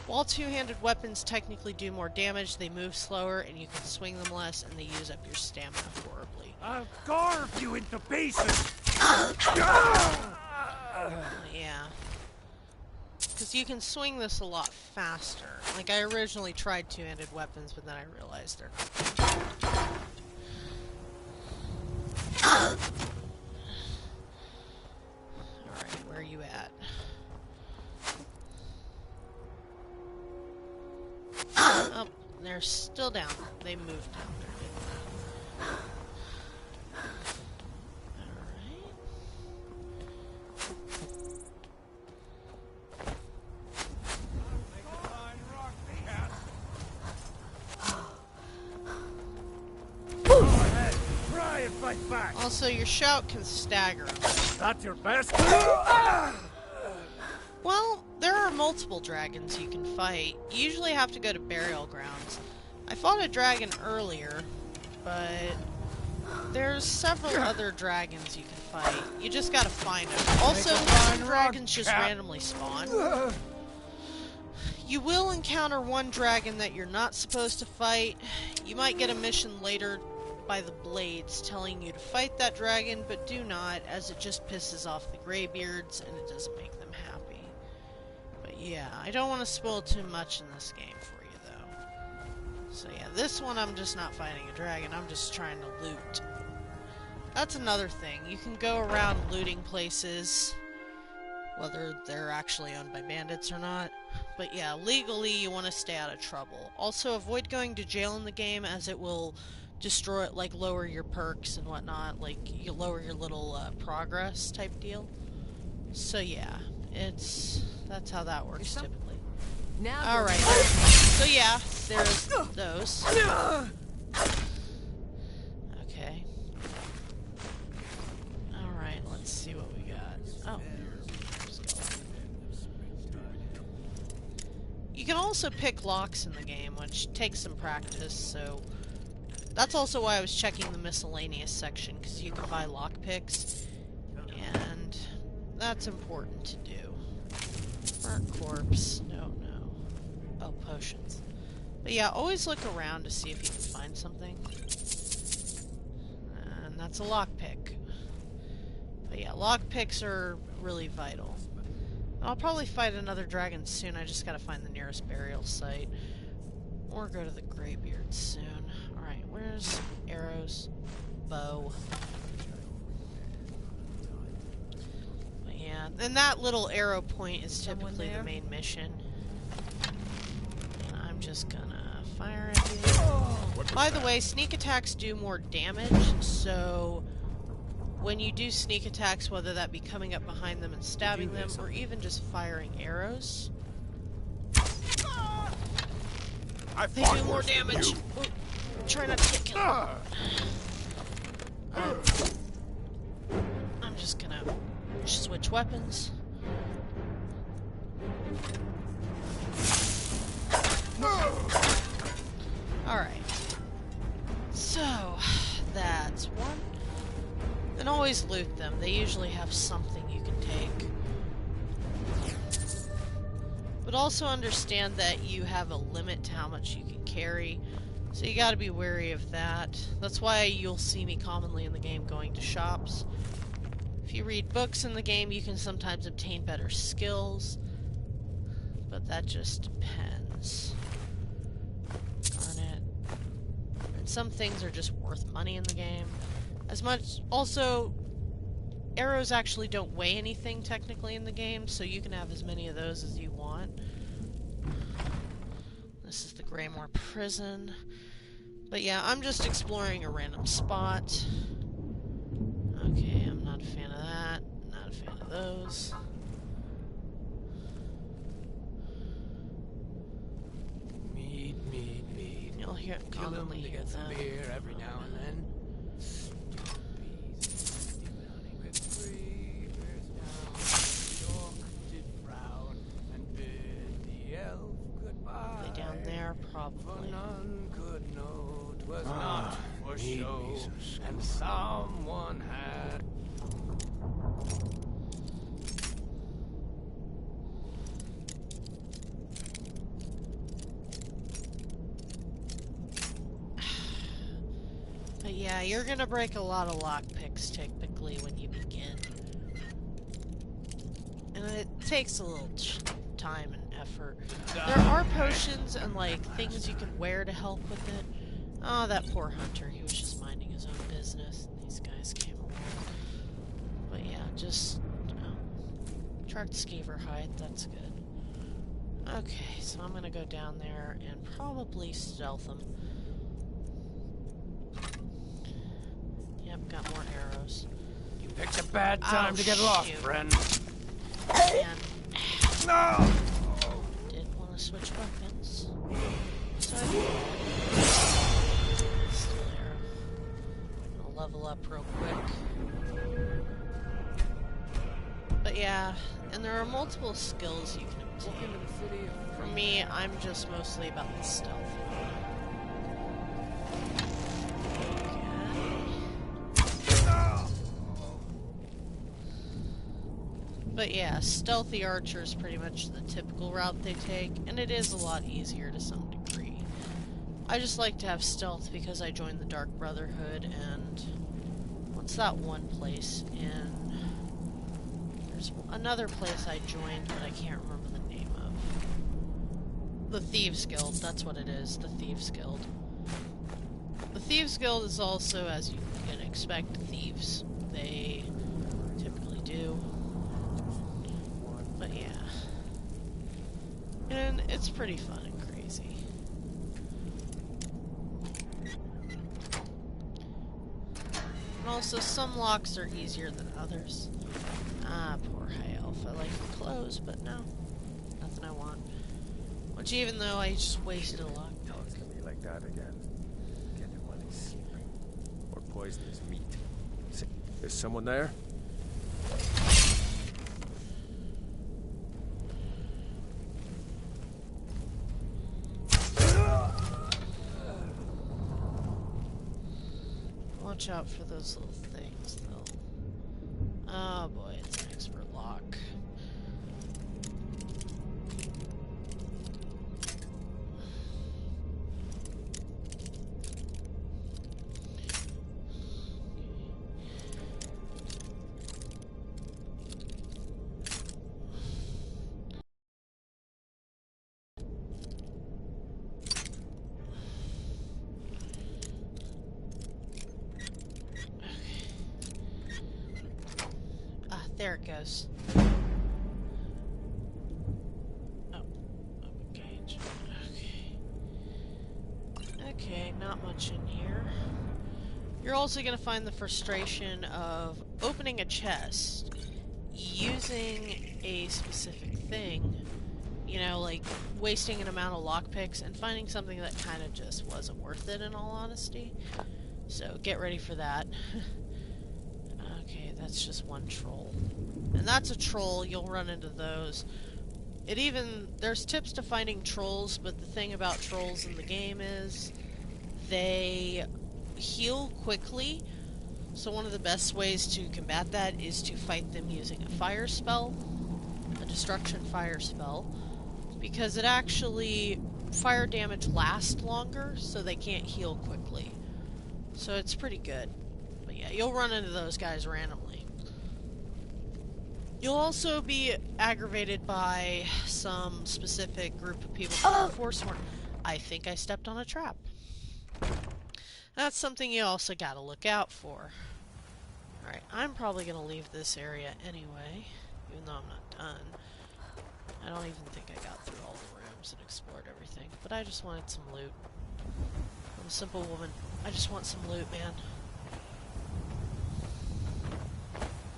A: while two-handed weapons technically do more damage, they move slower and you can swing them less, and they use up your stamina horribly.
G: I'll carve you into pieces!
A: Yeah. Because you can swing this a lot faster. Like, I originally tried two-handed weapons, but then I realized they're not. Alright, where are you at? Oh, they're still down. They moved down. Also, your shout can stagger them.
G: That's your best?
A: Well, there are multiple dragons you can fight. You usually have to go to burial grounds. I fought a dragon earlier, but there's several other dragons you can fight. You just gotta find them. Also, some dragons just randomly spawn. You will encounter one dragon that you're not supposed to fight. You might get a mission later by the Blades telling you to fight that dragon, but do not, as it just pisses off the Greybeards and it doesn't make them happy. But yeah, I don't want to spoil too much in this game for you though. So yeah, this one I'm just not fighting a dragon, I'm just trying to loot. That's another thing, you can go around looting places, whether they're actually owned by bandits or not. But yeah, legally you want to stay out of trouble. Also, avoid going to jail in the game, as it will destroy it, like lower your perks and whatnot, like you lower your little progress type deal. So yeah, that's how that works typically. Alright, so yeah, there's those. Okay. Alright, let's see what we got. Oh. You can also pick locks in the game, which takes some practice, so that's also why I was checking the miscellaneous section, because you can buy lockpicks, and that's important to do. Burnt corpse, no. Oh, potions. But yeah, always look around to see if you can find something. And that's a lockpick. But yeah, lockpicks are really vital. I'll probably fight another dragon soon, I just gotta find the nearest burial site. Or go to the Greybeards soon. Alright, where's arrows? Bow. But yeah, and that little arrow point is typically the main mission. And I'm just gonna fire at you. By the way, sneak attacks do more damage, so when you do sneak attacks, whether that be coming up behind them and stabbing them, or even just firing arrows, they do more damage. Ooh, try not to get killed. I'm just gonna switch weapons. Alright. So, that's one. And always loot them. They usually have something you can take. But also understand that you have a limit to how much you can carry. So you gotta be wary of that. That's why you'll see me commonly in the game going to shops. If you read books in the game, you can sometimes obtain better skills. But that just depends. Darn it. And some things are just worth money in the game. As much... Also, arrows actually don't weigh anything technically in the game, so you can have as many of those as you want. This is the Greymore Prison. But yeah, I'm just exploring a random spot. Okay, I'm not a fan of that. Not a fan of those.
J: Mead.
A: You'll hear commonly
J: to
A: hear
J: get some
A: that.
J: beer every now and then. Bees, honey with free, bears down, stork did frown, and bid the elf goodbye.
A: Are they down there?
J: For
A: Probably.
J: none could know 'twas not for show, and someone had.
A: But yeah, you're gonna break a lot of lockpicks typically when you begin. And it takes a little time and effort. There are potions and like things you can wear to help with it. Oh, that poor hunter, he was just minding his own business and these guys came along. But yeah, just chart skeever hide, that's good. Okay, so I'm gonna go down there and probably stealth them. Yep, got more arrows.
J: You picked a bad time to get lost, friend.
A: And
J: No!
A: did want to switch weapons. So I did. Still there. I'll level up real quick. But yeah, and there are multiple skills you can obtain. For me, I'm just mostly about the stealth. But yeah, stealthy archer is pretty much the typical route they take, and it is a lot easier to some degree. I just like to have stealth because I joined the Dark Brotherhood, and what's that one place in... There's another place I joined, but I can't remember the name of. The Thieves Guild, that's what it is, the Thieves Guild. The Thieves Guild is also, as you can expect, thieves. They typically do. But yeah. And it's pretty fun and crazy. And also, some locks are easier than others. Ah, poor high elf. I like your clothes, but no. Nothing I want. Which even though I just wasted a lock.
B: It's gonna be like that again. Get him while he's sleeping. Or poison his meat. There's someone there?
A: Watch out for those little things, though. Oh boy, it's an expert lock. There it goes. Oh, okay. Okay, not much in here. You're also going to find the frustration of opening a chest, using a specific thing, you know, like wasting an amount of lockpicks, and finding something that kind of just wasn't worth it, in all honesty. So get ready for that. Okay, that's just one troll. And that's a troll, you'll run into those. There's tips to finding trolls, but the thing about trolls in the game is they heal quickly, So one of the best ways to combat that is to fight them using a fire spell, a destruction fire spell, because it actually, fire damage lasts longer, so they can't heal quickly. So it's pretty good. But yeah, you'll run into those guys randomly. You'll also be aggravated by some specific group of people called Forsworn. I think I stepped on a trap. That's something you also gotta look out for. Alright, I'm probably gonna leave this area anyway, even though I'm not done. I don't even think I got through all the rooms and explored everything, but I just wanted some loot. I'm a simple woman. I just want some loot, man.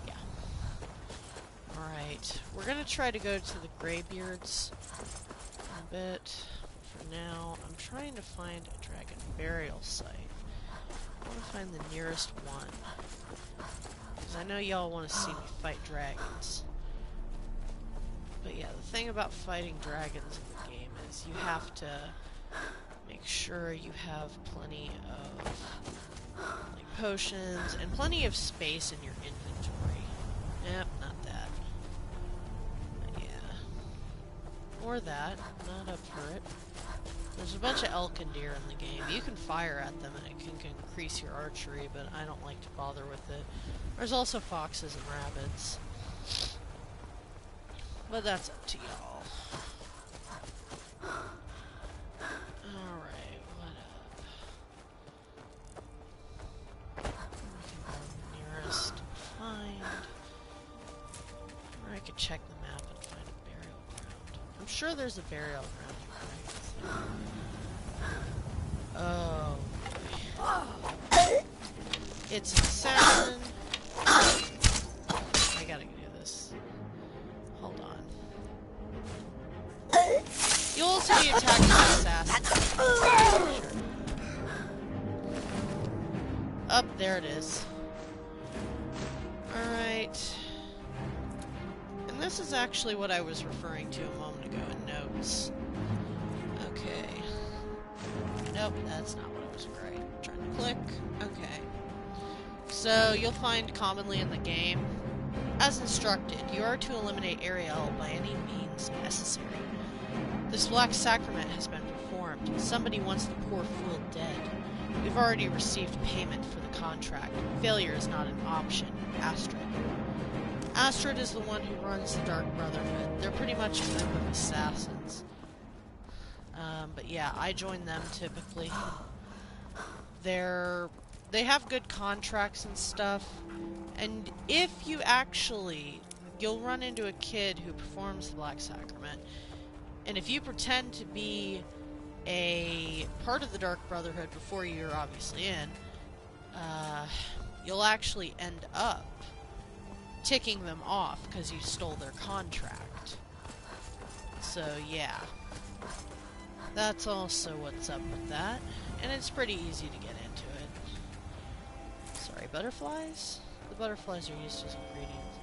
A: Yeah. Alright, we're gonna try to go to the Greybeards in a bit. For now, I'm trying to find a dragon burial site. I want to find the nearest one. Because I know y'all want to see me fight dragons. But yeah, the thing about fighting dragons in the game is you have to make sure you have plenty of like potions and plenty of space in your inventory. Yep, not that. But yeah. Or that. Not up for it. There's a bunch of elk and deer in the game. You can fire at them and it can increase your archery, but I don't like to bother with it. There's also foxes and rabbits. But that's up to y'all. Alright, what up? Nearest find. Or I could check the map and find a burial ground. I'm sure there's a burial ground here, right? Oh. It's an assassin. I gotta do this. Hold on. You'll also be attacked by assassins. Sure. Up, there it is. Alright. And this is actually what I was referring to a moment ago in notes. Okay. Nope, that's not what I was trying to click. Okay. So, you'll find commonly in the game, as instructed, you are to eliminate Ariel by any means necessary. This black sacrament has been performed. Somebody wants the poor fool dead. We've already received payment for the contract. Failure is not an option. Astrid. Astrid is the one who runs the Dark Brotherhood. They're pretty much a group of assassins. But yeah, I join them typically. They have good contracts and stuff. And if you you'll run into a kid who performs the Black Sacrament. And if you pretend to be a part of the Dark Brotherhood before you're obviously in, you'll actually end up ticking them off because you stole their contract. So yeah. That's also what's up with that. And it's pretty easy to get into it. Sorry, butterflies? The butterflies are used as ingredients.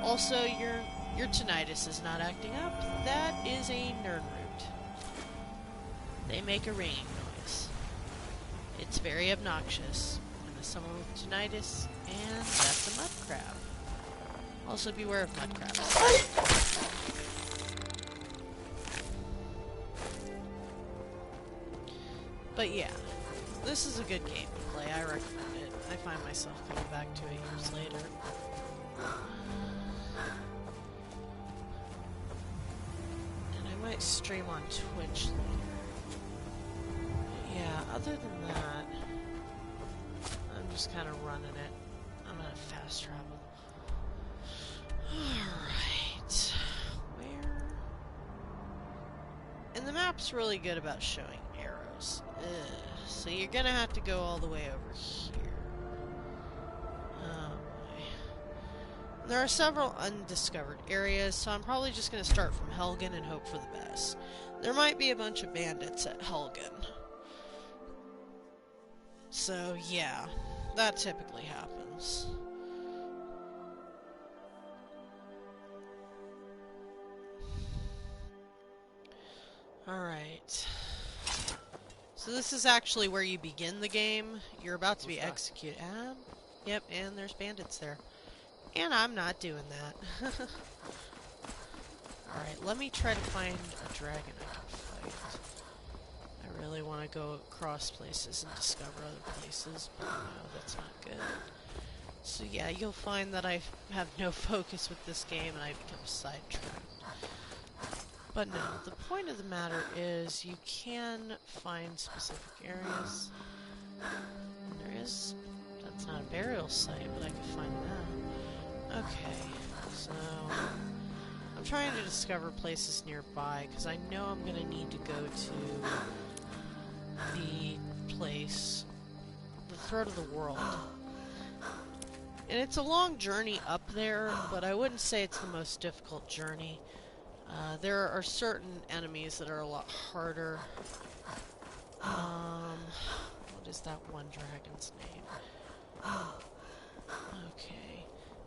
A: Also, your tinnitus is not acting up. That is a nerd root. They make a ringing noise. It's very obnoxious. And there's someone with tinnitus, and that's a mud crab. Also beware of mud crabs. But yeah, this is a good game to play. I recommend it. I find myself coming back to it years later. And I might stream on Twitch later. But yeah, other than that, I'm just kind of running it. I'm gonna fast travel. Alright. Where? And the map's really good about showing arrows. So you're gonna have to go all the way over here. Oh boy. There are several undiscovered areas, so I'm probably just gonna start from Helgen and hope for the best. There might be a bunch of bandits at Helgen. So yeah, that typically happens. Alright. So this is actually where you begin the game. You're about to be executed. Yep, and there's bandits there. And I'm not doing that. Alright, let me try to find a dragon I can fight. I really want to go across places and discover other places, but no, that's not good. So yeah, you'll find that I have no focus with this game and I become sidetracked. But no, the point of the matter is you can find specific areas. And there is... that's not a burial site, but I can find that. Okay, so... I'm trying to discover places nearby, because I know I'm going to need to go to the place, the Throat of the World. And it's a long journey up there, but I wouldn't say it's the most difficult journey. There are certain enemies that are a lot harder. What is that one dragon's name? Okay.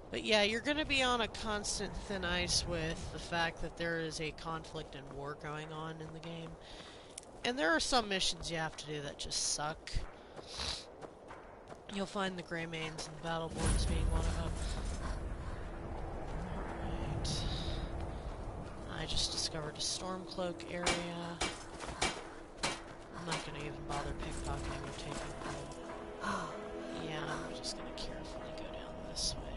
A: But yeah, you're going to be on a constant thin ice with the fact that there is a conflict and war going on in the game. And there are some missions you have to do that just suck. You'll find the Greymanes and the Battleborns being one of them. Alright. I just discovered a Stormcloak area. I'm not going to even bother pickpocketing or taking gold. Yeah, I'm just going to carefully go down this way.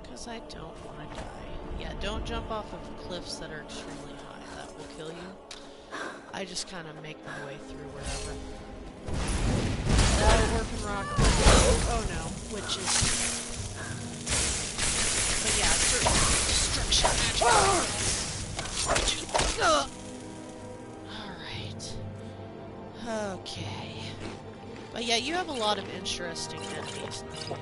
A: Because I don't want to die. Yeah, don't jump off of cliffs that are extremely high. That will kill you. I just kind of make my way through wherever. Working rock. Oh no, witches. But yeah, certain destruction magic. Alright. Okay. But yeah, you have a lot of interesting enemies in the game.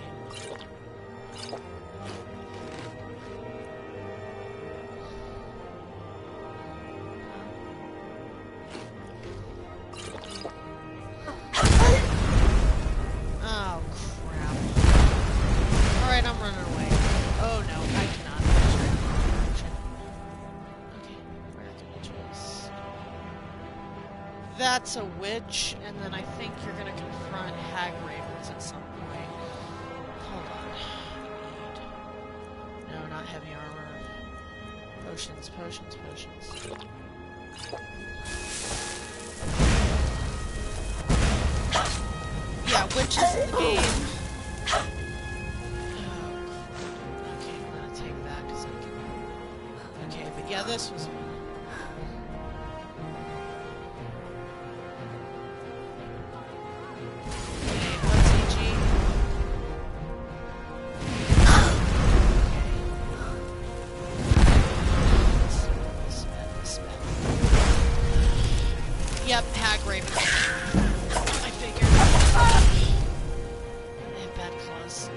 A: That's a witch, and then I think you're gonna confront hag ravens at some point. Hold on. No, not heavy armor. Potions, potions, potions. Yeah, witches in the game. Oh, okay, I'm gonna take that because I can. Okay, but yeah, this was. Yep, hag raven. I figured. They have bad claws.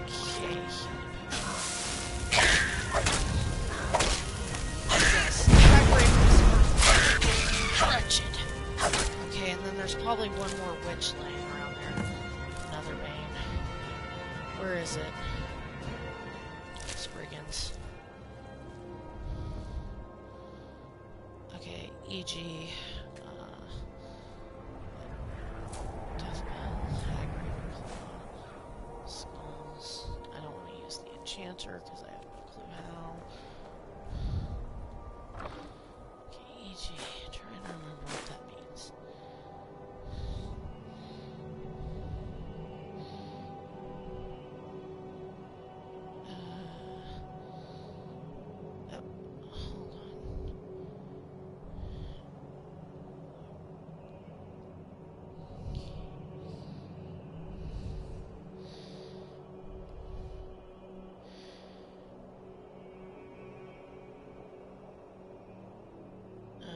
A: Okay. Yes, hag ravens are wretched. Okay, and then there's probably one more witch laying around there. Another bane. Where is it? Spriggans. Okay, e.g. Deathbell, Hag Ravenclaw, Skulls. I don't want to use the Enchanter because I have no clue how. Okay, e.g. Trying to remember what that means. Hold on.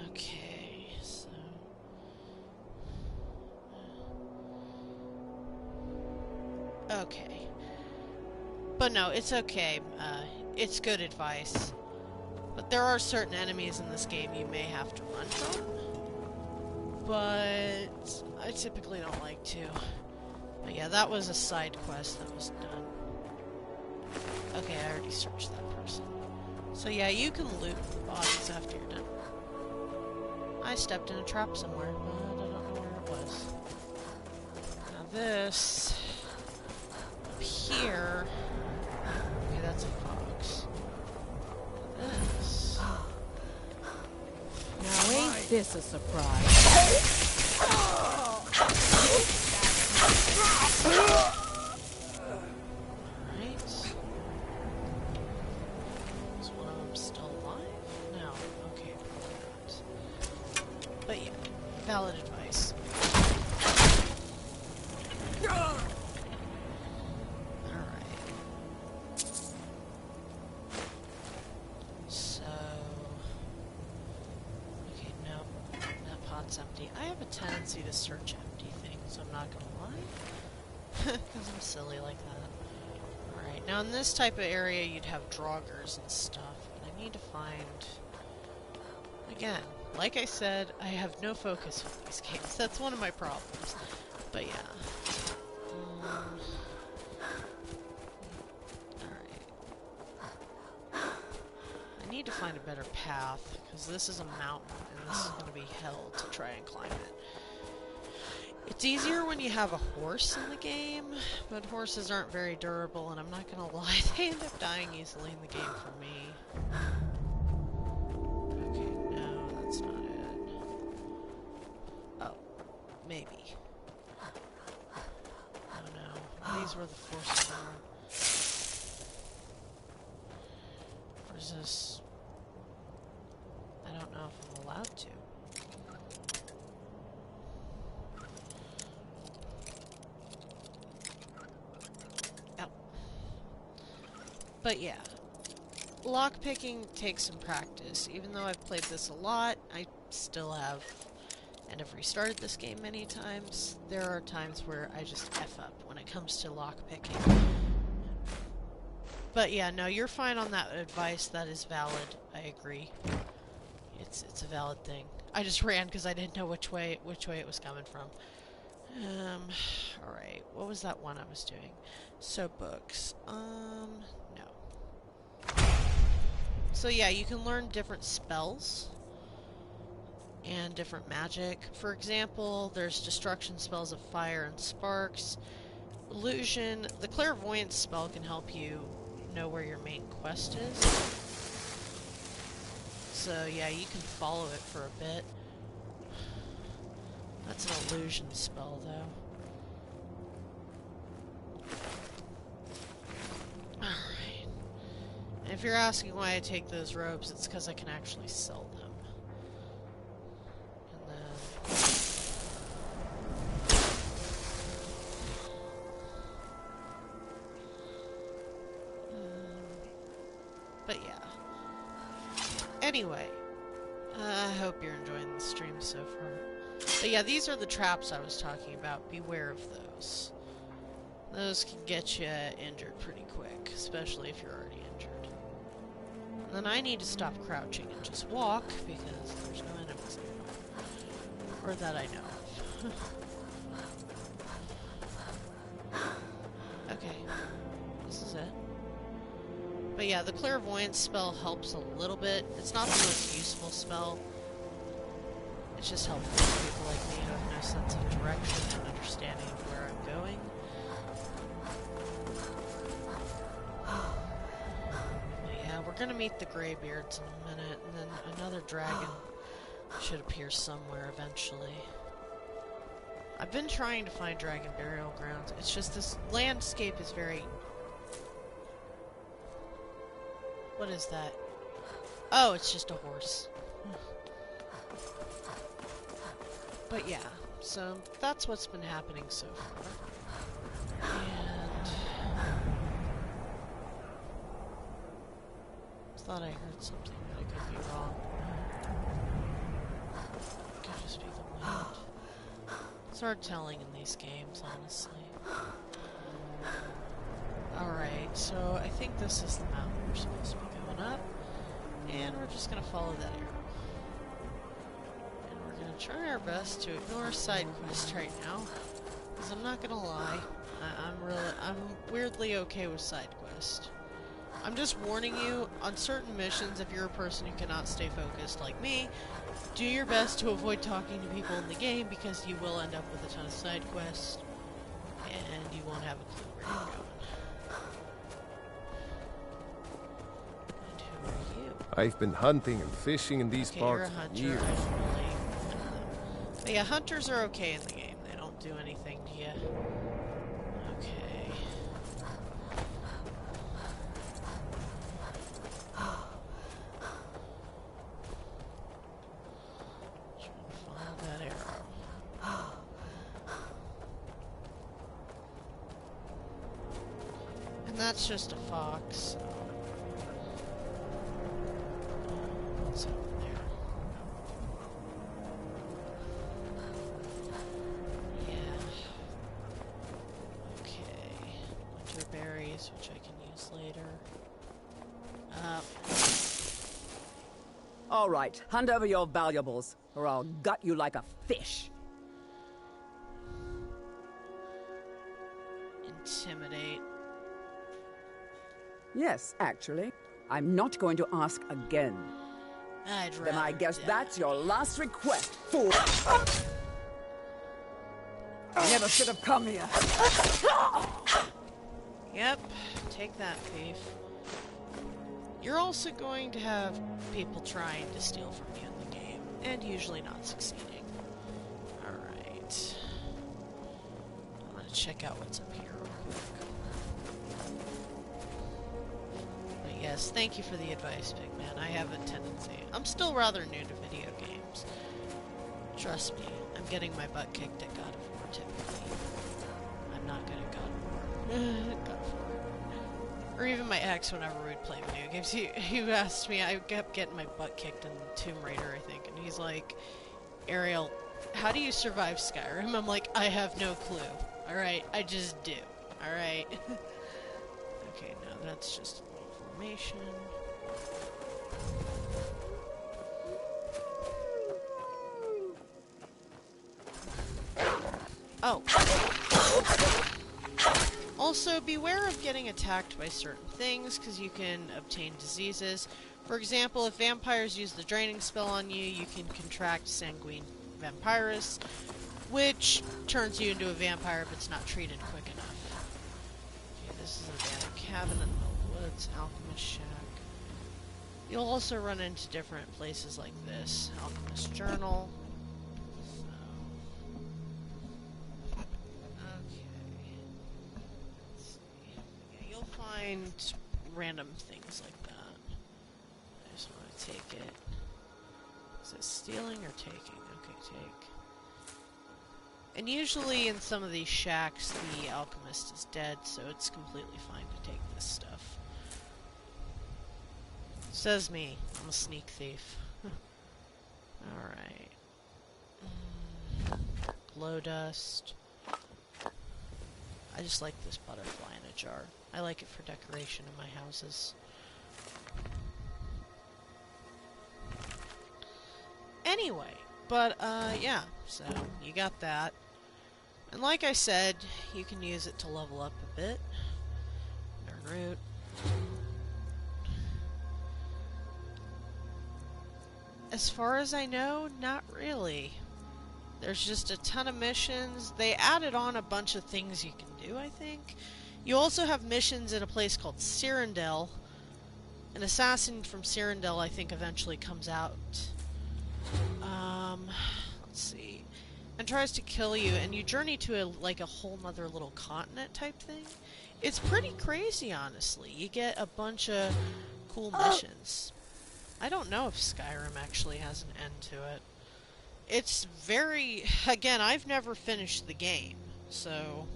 A: Okay, so... Okay. But no, it's okay. It's good advice. But there are certain enemies in this game you may have to run from. But I typically don't like to. But yeah, that was a side quest that was done. Okay, I already searched that person. So yeah, you can loot the bodies after you're done. I stepped in a trap somewhere, but I don't know where it was. Now this... up here... Okay, that's a fox. This...
H: Now ain't this a surprise?
A: Alright. Is one of them still alive? No. Okay, probably not. But yeah, valid advice. Alright. So... okay, no. That pot's empty. I have a tendency to search empty things, I'm not gonna lie. Because I'm silly like that. Alright, now in this type of area you'd have draugrs and stuff, but I need to find... again, like I said, I have no focus with these games. That's one of my problems. But yeah. Alright. I need to find a better path, because this is a mountain, and this is going to be hell to try and climb it. It's easier when you have a horse in the game, but horses aren't very durable, and I'm not gonna lie, they end up dying easily in the game for me. Okay, no, that's not it. Oh, maybe. Oh no, these were the forces are. Or is this... I don't know if I'm allowed to. But yeah, lockpicking takes some practice. Even though I've played this a lot, I still have, and have restarted this game many times. There are times where I just F up when it comes to lockpicking. But yeah, no, you're fine on that advice. That is valid. I agree. It's a valid thing. I just ran because I didn't know which way it was coming from. Alright, what was that one I was doing? So books. No. So yeah, you can learn different spells and different magic. For example, there's destruction spells of fire and sparks. Illusion, the clairvoyance spell can help you know where your main quest is. So yeah, you can follow it for a bit. That's an illusion spell, though. Alright. And if you're asking why I take those robes, it's because I can actually sell them. And then... but yeah. Anyway. I hope you're enjoying the stream so far. But yeah, these are the traps I was talking about. Beware of those. Those can get you injured pretty quick, especially if you're already injured. And then I need to stop crouching and just walk, because there's no enemies anymore. Or that I know of. Okay. This is it. But yeah, the clairvoyance spell helps a little bit. It's not the most useful spell. It's just helpful for people like me who have no sense of direction and understanding of where I'm going. Yeah, we're gonna meet the Greybeards in a minute, and then another dragon should appear somewhere eventually. I've been trying to find dragon burial grounds. It's just this landscape is very... What is that? Oh, it's just a horse. But yeah, so that's what's been happening so far. And... I thought I heard something, but I could be wrong. It could just be the wind. It's hard telling in these games, honestly. Alright, so I think this is the mountain we're supposed to be going up. And we're just gonna follow that arrow. Try our best to ignore side quests right now, because I'm not gonna lie, I'm weirdly okay with side quests. I'm just warning you, on certain missions, if you're a person who cannot stay focused like me, do your best to avoid talking to people in the game because you will end up with a ton of side quests and you won't have a clue where you're going. And who are you?
B: I've been hunting and fishing in these
A: Okay, you're a
B: parts for
A: hunter.
B: years.
A: But yeah, hunters are okay in the game. They don't do anything to you. Okay. Trying to follow that arrow. And that's just a fox. So. What's over there? Yeah. Okay. Winter berries, which I can use later.
D: All right, hand over your valuables, or I'll gut you like a fish.
A: Intimidate.
D: Yes, actually. I'm not going to ask again.
A: I'd rather
D: Then I guess
A: die.
D: that's your last request, fool. I never should have come here.
A: Yep, take that, thief. You're also going to have people trying to steal from you in the game, and usually not succeeding. Alright. I'm gonna check out what's up here real quick. But yes, thank you for the advice, big man. I have a tendency. I'm still rather new to video games. Trust me, I'm getting my butt kicked at God of War typically. I'm not good at God of War. God of War. Or even my ex, whenever we'd play video games, he asked me, I kept getting my butt kicked in Tomb Raider, I think, and he's like, Ariel, how do you survive Skyrim? I'm like, I have no clue. Alright, I just do. Alright. Okay, now that's just a little information. Oh. Also, beware of getting attacked by certain things, because you can obtain diseases. For example, if vampires use the draining spell on you, you can contract sanguine vampirus, which turns you into a vampire if it's not treated quick enough. Okay, this is an abandoned cabin in the woods, alchemist shack. You'll also run into different places like this. Alchemist journal. Find random things like that. I just want to take it. Is it stealing or taking? Okay, take. And usually in some of these shacks, the alchemist is dead, so it's completely fine to take this stuff. Says me. I'm a sneak thief. Alright. Glow dust. I just like this butterfly in a jar. I like it for decoration in my houses. Anyway, but yeah, so you got that. And like I said, you can use it to level up a bit. Learn root. As far as I know, not really. There's just a ton of missions. They added on a bunch of things you can do, I think. You also have missions in a place called Cyrindel. An assassin from Cyrindel, I think, eventually comes out. Let's see. And tries to kill you, and you journey to like a whole nother little continent type thing. It's pretty crazy, honestly. You get a bunch of cool missions. I don't know if Skyrim actually has an end to it. It's very... Again, I've never finished the game, so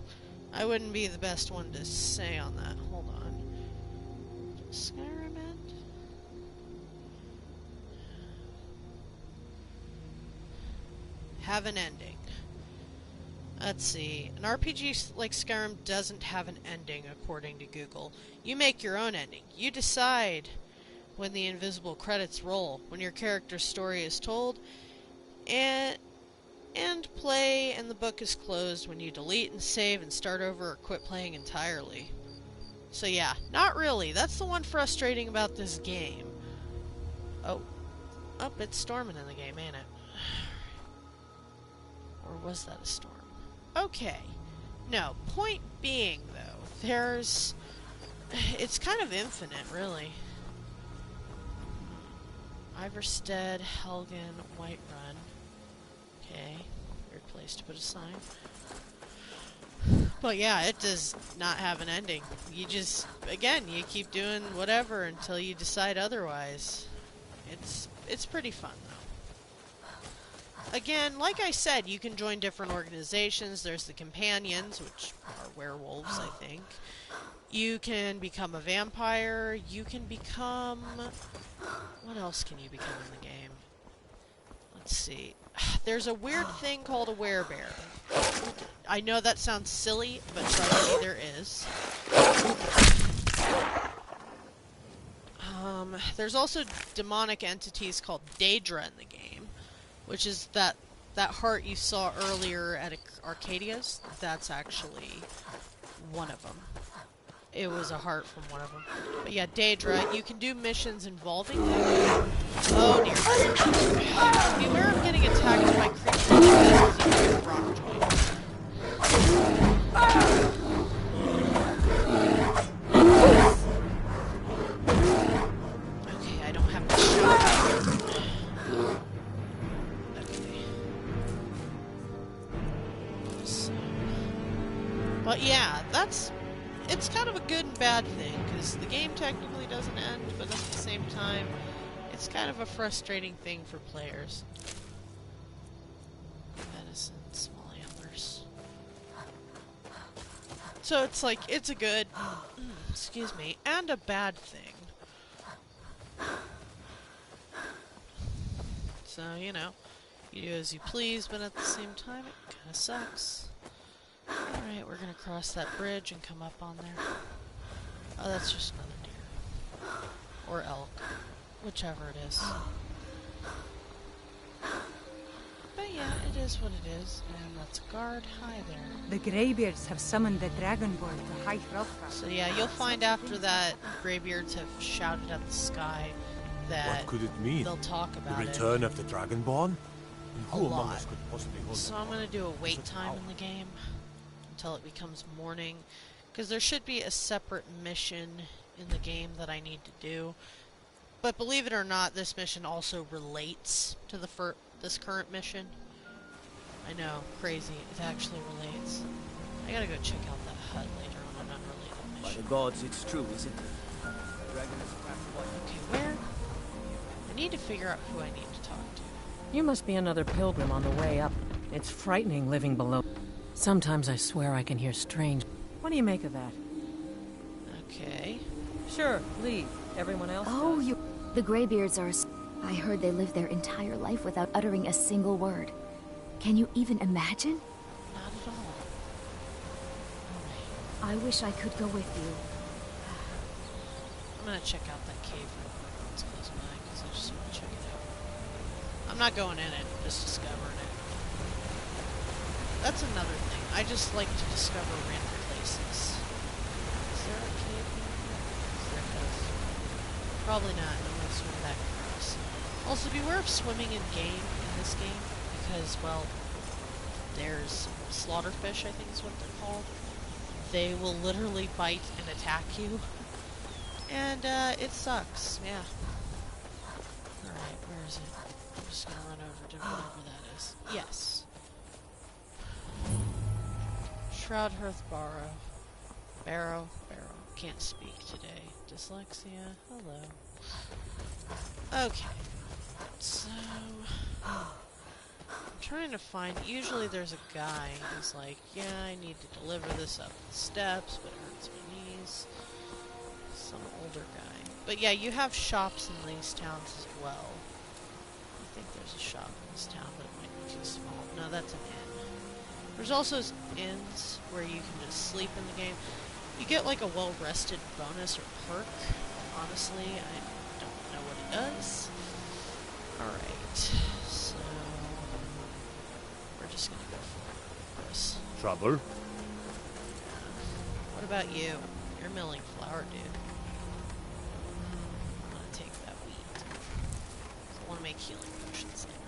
A: I wouldn't be the best one to say on that. Hold on. Does Skyrim end? Have an ending. Let's see. An RPG like Skyrim doesn't have an ending, according to Google. You make your own ending. You decide when the invisible credits roll, when your character's story is told, and play and the book is closed when you delete and save and start over or quit playing entirely. So yeah, not really. That's the one frustrating about this game. Oh. Oh, it's storming in the game, ain't it? Or was that a storm? Okay. No, point being, though, there's... It's kind of infinite, really. Iverstead, Helgen, Whiterun. Okay. Weird place to put a sign. But yeah, it does not have an ending. You just, again, you keep doing whatever until you decide otherwise. It's pretty fun, though. Again, like I said, you can join different organizations. There's the Companions, which are werewolves, I think. You can become a vampire. You can become... What else can you become in the game? Let's see. There's a weird thing called a werebear. I know that sounds silly, but trust me, there is. There's also demonic entities called Daedra in the game, which is that heart you saw earlier at Arcadia's. That's actually one of them. It was a heart from one of them. But yeah, Daedra, you can do missions involving them. Oh dear. Beware of getting attacked by creatures like this because you have rock joints. Okay, I don't have the shot. Okay. So. But yeah, it's kind of a good and bad thing, because the game technically doesn't end, but at the same time, it's kind of a frustrating thing for players. Medicine, small antlers. So it's like, it's a good, excuse me, and a bad thing. So, you know, you do as you please, but at the same time, it kind of sucks. Alright, we're gonna cross that bridge and come up on there. Oh, that's just another deer. Or elk. Whichever it is. But yeah, it is what it is. And that's a guard. Hi there.
M: The Greybeards have summoned the Dragonborn to High Hrothgar.
A: So yeah, you'll find after that Greybeards have shouted at the sky that
E: what could it mean?
A: they'll talk about
E: the return of the Dragonborn?
A: A
E: Who among
A: lot.
E: us could possibly hold
A: So
E: that
A: I'm gonna
E: power?
A: do a wait
E: Such
A: time
E: power?
A: in the game until it becomes morning, because there should be a separate mission in the game that I need to do. But believe it or not, this mission also relates to this current mission. I know, crazy. It actually relates. I gotta go check out that hut later on an unrelated
F: By
A: mission.
F: the gods, it's true, isn't it? The dragon has cracked what?
A: Okay, where? I need to figure out who I need to talk to.
H: You must be another pilgrim on the way up. It's frightening living below. Sometimes I swear I can hear strange... What do you make of that?
A: Okay.
H: Sure, leave. Everyone else
N: Oh,
H: does.
N: The Greybeards are... I heard they lived their entire life without uttering a single word. Can you even imagine?
A: Not at all.
N: I wish I could go with you.
A: I'm gonna check out that cave real quick. It's close by, because I just want to check it out. I'm not going in it, just discovering it. That's another thing. I just like to discover random places. Is there a cave here? There it is. Probably not. I'm gonna swim back across. Also, beware of swimming in this game, because, well, there's slaughterfish, I think is what they're called. They will literally bite and attack you. And, it sucks. Yeah. Alright, where is it? I'm just gonna run over to whatever that is. Yes. Shroud Hearth Barrow. Can't speak today. Dyslexia. Hello. Okay. So... I'm trying to find... Usually there's a guy who's like, yeah, I need to deliver this up the steps, but it hurts my knees. Some older guy. But yeah, you have shops in these towns as well. I think there's a shop in this town, but it might be too small. No, that's an inn. There's also inns where you can just sleep in the game. You get like a well-rested bonus or perk. Honestly, I don't know what it does. Alright, so... we're just gonna go for this.
E: Trouble?
A: What about you? You're milling flour, dude. I'm gonna take that wheat. I want make healing potions later.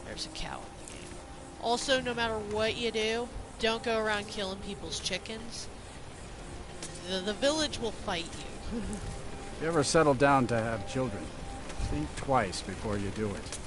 A: There's a cow in the game. Also, no matter what you do, don't go around killing people's chickens. The village will fight you.
J: If you ever settle down to have children, think twice before you do it.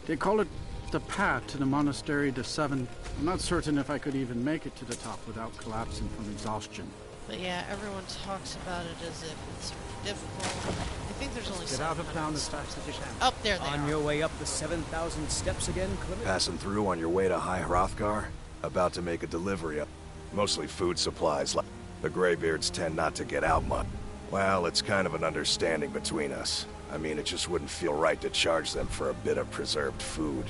J: They call it the path to the Monastery de Seven. I'm not certain if I could even make it to the top without collapsing from exhaustion.
A: But yeah, everyone talks about it as if it's difficult. I think there's only
O: Get out of
A: 700
O: town as fast as you can.
A: Up there they
O: On
A: are.
O: your way up the 7,000 steps again, Clement?
P: Passing through on your way to High Hrothgar? About to make a delivery of mostly food supplies. The Greybeards tend not to get out much. Well, it's kind of an understanding between us. I mean, it just wouldn't feel right to charge them for a bit of preserved food.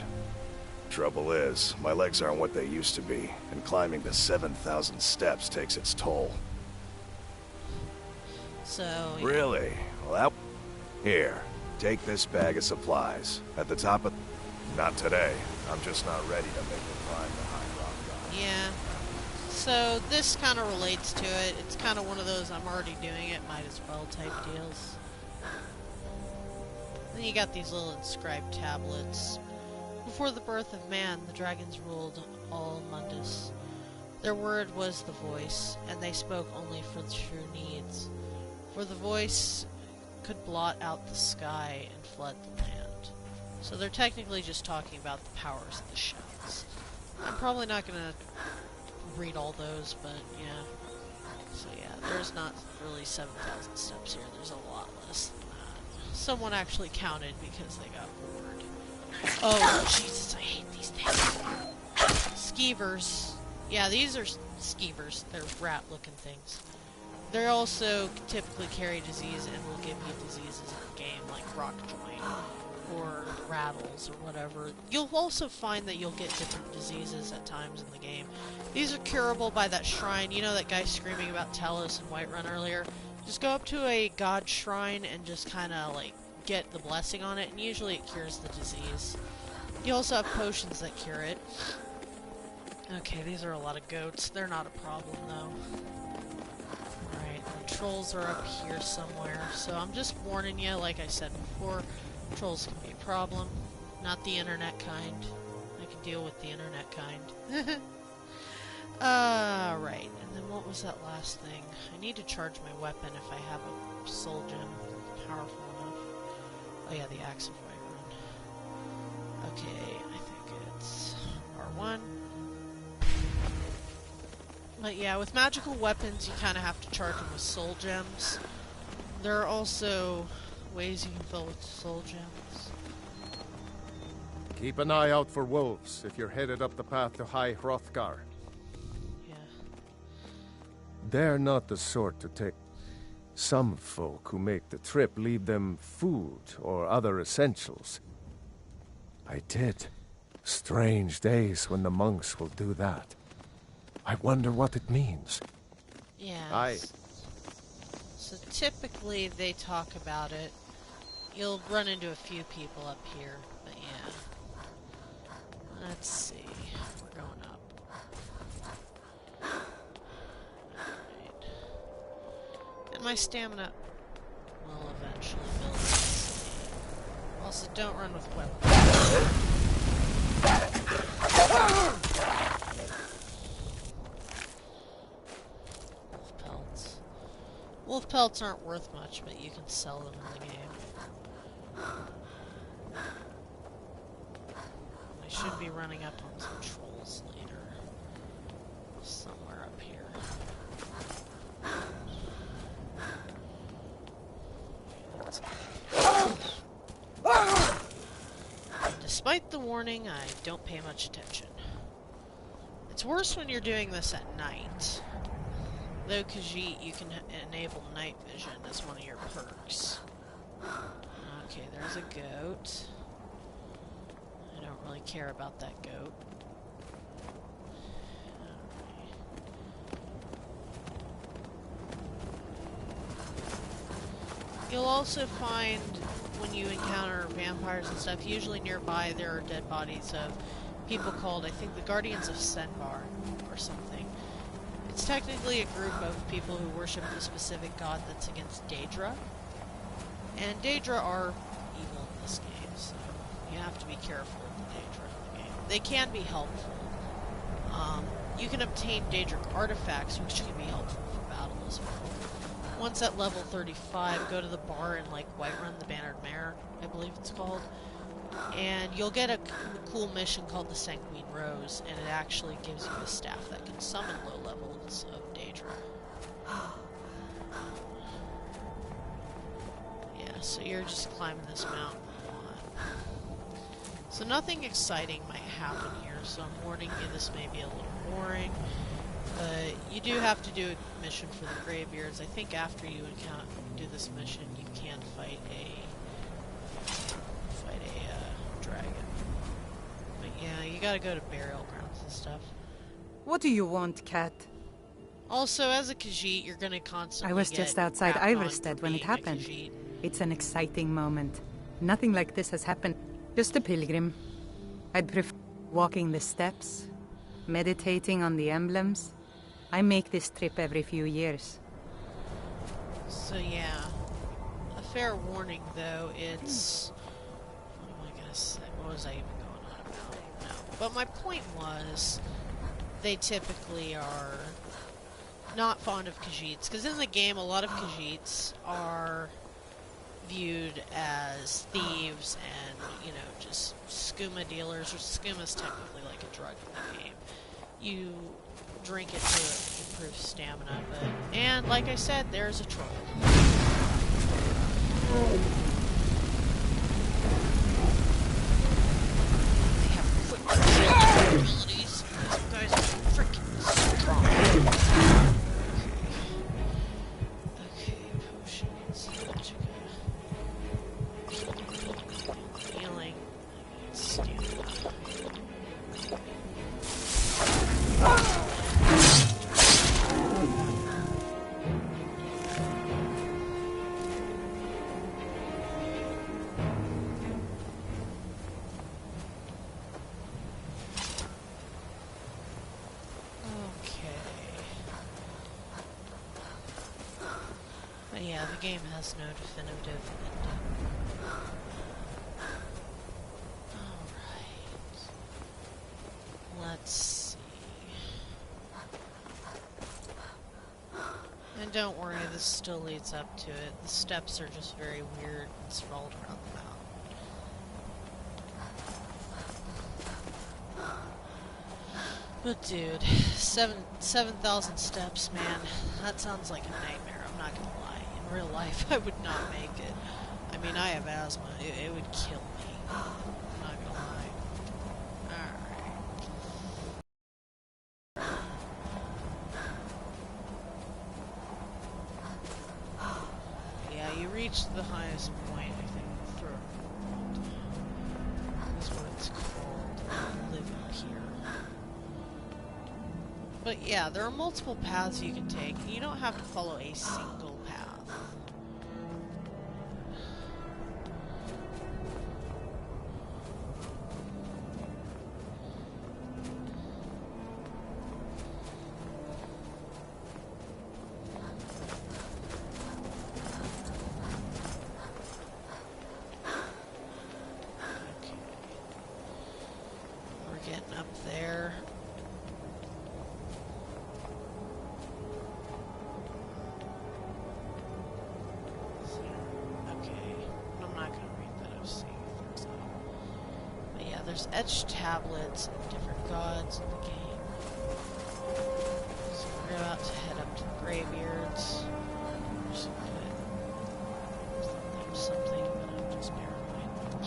P: Trouble is, my legs aren't what they used to be, and climbing the 7,000 steps takes its toll.
A: So... yeah.
P: Really? Well, here, take this bag of supplies. At the top of... Not today. I'm just not ready to make the climb to High Hrothgar.
A: Yeah. So this kind of relates to it. It's kind of one of those I'm already doing it, might as well type deals. Then you got these little inscribed tablets. Before the birth of man, the dragons ruled all Mundus. Their word was the voice, and they spoke only for the true needs. For the voice could blot out the sky and flood the land. So they're technically just talking about the powers of the shouts. I'm probably not going to read all those, but yeah. So yeah, there's not really 7,000 steps here. There's a lot less than that. Someone actually counted because they got bored. Oh, Jesus, I hate these things. Skeevers. Yeah, these are skeevers. They're rat-looking things. They also typically carry disease and will give you diseases in the game, like rock joint or rattles or whatever. You'll also find that you'll get different diseases at times in the game. These are curable by that shrine. You know that guy screaming about Talos and Whiterun earlier? Just go up to a god shrine and just kind of like get the blessing on it, and usually it cures the disease. You also have potions that cure it. Okay, these are a lot of goats. They're not a problem though. Alright, the trolls are up here somewhere. So I'm just warning you, like I said before, trolls can be a problem. Not the internet kind. I can deal with the internet kind. Right, and then what was that last thing? I need to charge my weapon if I have a soul gem powerful enough. Oh yeah, the Axe of Whiterun. Okay, I think it's R1. But yeah, with magical weapons, you kind of have to charge them with soul gems. There are also ways you can fill with soul gems.
B: Keep an eye out for wolves if you're headed up the path to High Hrothgar.
A: Yeah.
B: They're not the sort to take. Some folk who make the trip leave them food or other essentials. I did. Strange days when the monks will do that. I wonder what it means.
A: Yeah. So typically they talk about it. You'll run into a few people up here, but yeah. Let's see. We're going up. Alright. And my stamina will eventually build. Also, don't run with weapons. Wolf pelts. Wolf pelts aren't worth much, but you can sell them in the game. I should be running up on some trolls later. Somewhere up here. Despite the warning, I don't pay much attention. It's worse when you're doing this at night. Though Khajiit, you can enable night vision as one of your perks. Okay, there's a goat. I don't really care about that goat. You'll also find, when you encounter vampires and stuff, usually nearby there are dead bodies of people called, I think, the Guardians of Senbar, or something. It's technically a group of people who worship the specific god that's against Daedra. And Daedra are this game, so you have to be careful with the Daedric in the game. They can be helpful. You can obtain Daedric artifacts, which can be helpful for battle as well. Once at level 35, go to the bar in, like, Whiterun, the Bannered Mare, I believe it's called. And you'll get a cool mission called the Sanguine Rose, and it actually gives you a staff that can summon low levels of Daedra. Yeah, so you're just climbing this mountain a lot. So nothing exciting might happen here, so I'm warning you this may be a little boring. But you do have to do a mission for the Greybeards. I think after you do this mission, you can fight a dragon. But yeah, you gotta go to burial grounds and stuff.
M: What do you want, cat?
A: Also, as a Khajiit, you're gonna constantly
M: I was just outside
A: crapped on
M: Iverstead
A: for
M: when it
A: being a
M: happened.
A: Khajiit.
M: It's an exciting moment. Nothing like this has happened. Just a pilgrim. I'd prefer walking the steps, meditating on the emblems. I make this trip every few years.
A: So yeah, a fair warning though, it's... What am I gonna say? What was I even going on about? No. But my point was, they typically are not fond of Khajiits, because in the game a lot of Khajiits are viewed as thieves and, you know, just skooma dealers, or skooma is technically like a drug in the game. You drink it to improve stamina, but... And, like I said, there's a troll. They have quick abilities. These guys are freaking strong. Okay, potions, magicka. Healing. Stamina. But yeah, the game has no definitive ending. Alright. Let's see. And don't worry, this still leads up to it. The steps are just very weird and sprawled around the mountain. But dude, 7,000 steps, man, that sounds like a nightmare, I'm not gonna lie. In real life, I would not make it. I mean, I have asthma, it would kill me. I'm not gonna lie. Alright. Yeah, you reached the highest point, I think, through. That's what it's called. Living Pier. But yeah, there are multiple paths you can take. You don't have to follow a single path. Okay. We're getting up there. There's etched tablets of different gods in the game. So we're about to head up to the Greybeards. Just put something, but I'm just paranoid.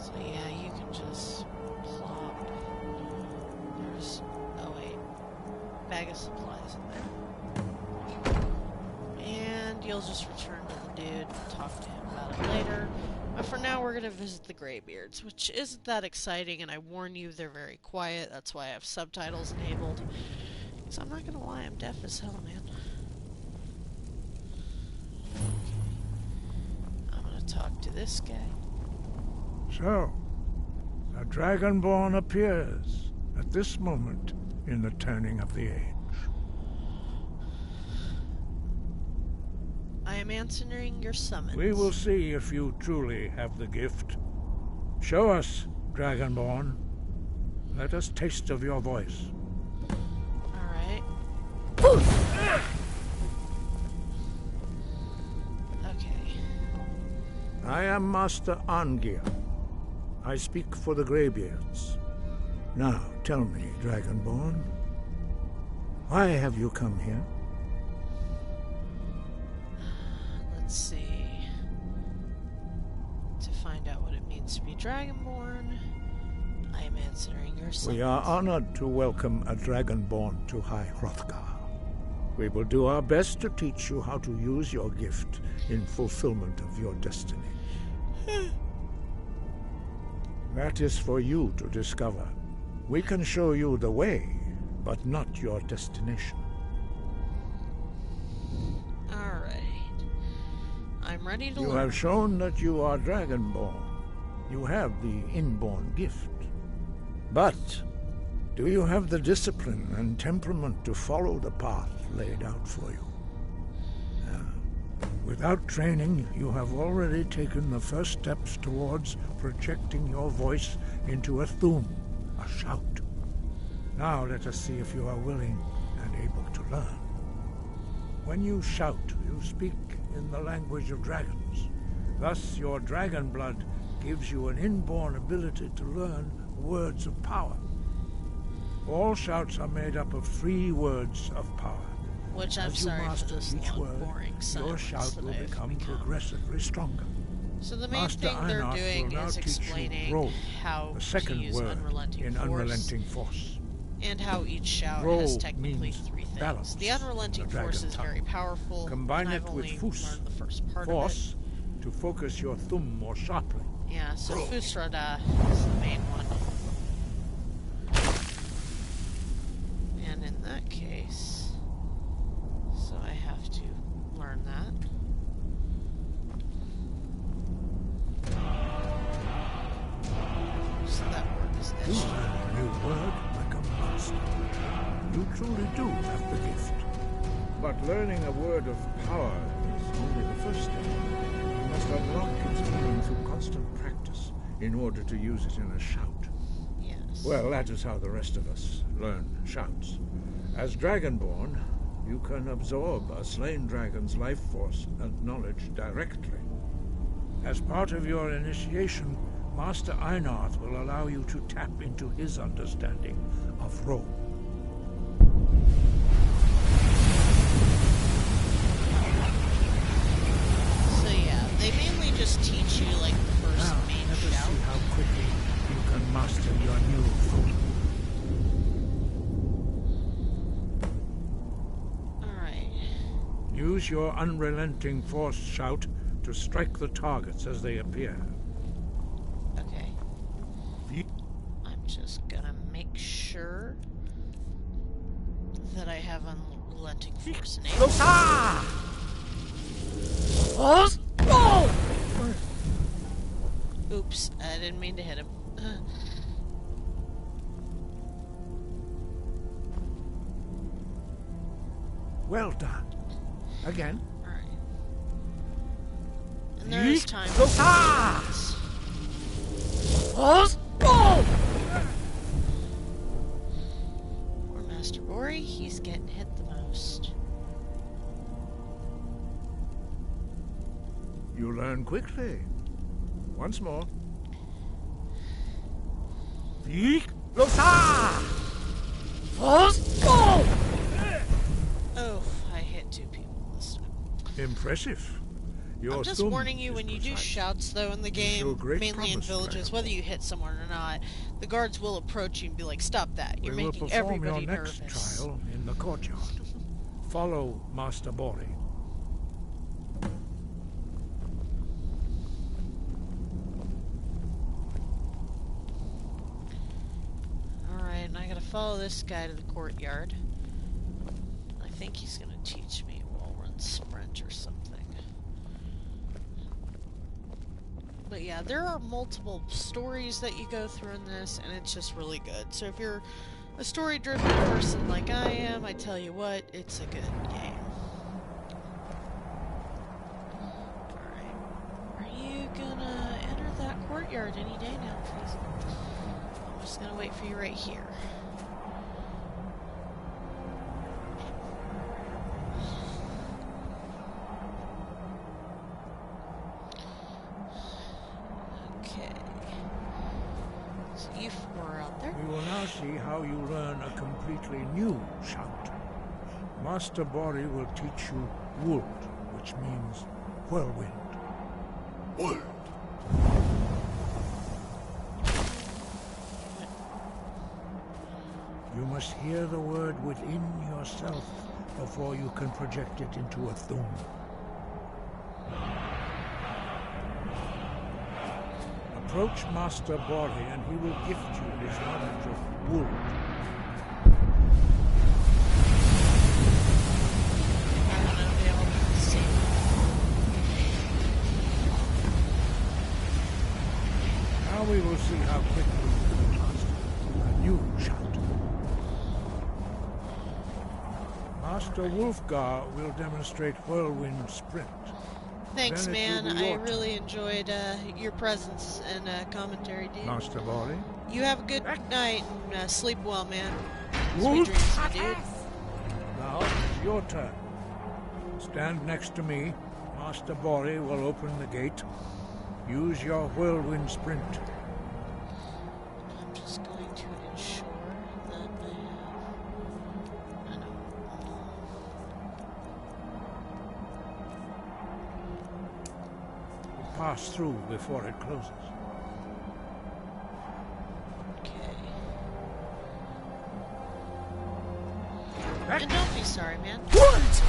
A: So yeah, you can just plop. There's, oh wait, bag of supplies in there. And you'll just return to dude and talk to him about it later. But for now, we're gonna visit the Greybeards, which isn't that exciting, and I warn you, they're very quiet. That's why I have subtitles enabled. Because I'm not gonna lie, I'm deaf as hell, man. Okay. I'm gonna talk to this guy.
Q: So, a Dragonborn appears at this moment in the turning of the age.
A: am answering your summons.
Q: We will see if you truly have the gift. Show us, Dragonborn. Let us taste of your voice.
A: Alright. Okay.
Q: I am Master Angir. I speak for the Greybeards. Now, tell me, Dragonborn, why have you come here?
A: Let's see. To find out what it means to be Dragonborn, I am answering your summons.
Q: We are honored to welcome a Dragonborn to High Hrothgar. We will do our best to teach you how to use your gift in fulfillment of your destiny. That is for you to discover. We can show you the way, but not your destination.
A: Alright. I'm ready to
Q: You
A: learn.
Q: have shown that you are Dragonborn. You have the inborn gift. But do you have the discipline and temperament to follow the path laid out for you? Without training, you have already taken the first steps towards projecting your voice into a thum, a shout. Now let us see if you are willing and able to learn. When you shout, you speak in the language of dragons. Thus, your dragon blood gives you an inborn ability to learn words of power. All shouts are made up of 3 words of power.
A: Which I'm
Q: As you
A: sorry for
Q: master
A: this
Q: each
A: long,
Q: word,
A: boring
Q: your
A: silence
Q: shout
A: that
Q: will
A: I've
Q: become
A: become.
Q: progressively stronger.
A: So the main
Q: Master
A: thing they're
Q: Einarth
A: doing
Q: will now
A: is
Q: teach you
A: explaining
Q: roll,
A: how
Q: the
A: to
Q: second
A: use
Q: word
A: unrelenting
Q: in
A: force,
Q: unrelenting force.
A: and how each shout
Q: Roll
A: has technically
Q: means
A: 3 things.
Q: balance
A: The unrelenting
Q: in the
A: force
Q: dragon
A: is
Q: tongue.
A: very powerful,
Q: Combine
A: and
Q: it
A: I've
Q: with
A: only
Q: fus,
A: learned the first part
Q: force, to focus your thumb more sharply.
A: of it. Yeah, so Fusrada is the main one. And in that case, so I have to learn that. So that word is
Q: You
A: etched.
Q: learn a new word like a monster. You truly do have the gift. But learning a word of power is only the first step. You must unlock its meaning through constant practice in order to use it in a shout.
A: Yes.
Q: Well, that is how the rest of us learn shouts. As Dragonborn, you can absorb a slain dragon's life force and knowledge directly. As part of your initiation, Master Einarth will allow you to tap into his understanding of role.
A: So yeah, they mainly just teach you like the first
Q: Now,
A: main
Q: let us
A: shout.
Q: see how quickly you can master your new form.
A: Alright.
Q: Use your unrelenting force shout to strike the targets as they appear.
A: Okay. I'm just gonna make sure that I have unrelenting force enabled. Oops, I didn't mean to hit him.
Q: Well done. Again.
A: Alright. And there's time. Poor Master Bori, he's getting hit the most.
Q: You learn quickly. Once more.
A: Oh, I hit 2 people this time.
Q: Impressive. Your
A: I'm just
Q: thumb
A: warning you,
Q: is
A: when you do
Q: precise.
A: shouts, though, in the
Q: show
A: game,
Q: great
A: mainly in
Q: promise,
A: villages,
Q: Dragonborn.
A: whether you hit someone or not, the guards will approach you and be like, stop that, you're
Q: We will
A: making
Q: perform
A: everybody
Q: your next
A: nervous.
Q: trial in the courtyard. Follow Master Bori.
A: Alright, and I gotta follow this guy to the courtyard. I think he's gonna teach me a wall-run sprint or something. But yeah, there are multiple stories that you go through in this, and it's just really good. So if you're a story-driven person like I am, I tell you what, it's a good game. courtyard any day now, please. I'm just gonna wait for you right here. Okay. So you four are out there.
Q: We will now see how you learn a completely new shout. Master Bori will teach you Wold, which means whirlwind.
P: Wold.
Q: You must hear the word within yourself before you can project it into a thum. Approach Master Bori and he will gift you his knowledge of Wold. Now we will see how quickly you can master a new shout. Master Wolfgar will demonstrate whirlwind sprint.
A: Thanks,
Q: Then
A: man.
Q: it will be
A: I
Q: your
A: really enjoyed your presence and commentary, dude.
Q: Master Bori.
A: You have a good night and sleep well, man.
Q: Wolf.
A: Sweet dreams, my dude.
Q: Now it's your turn. Stand next to me. Master Bori will open the gate. Use your whirlwind sprint.
A: I'm just going to ensure that I know.
Q: Pass through before it closes.
A: Okay. And don't be sorry, man.
Q: What?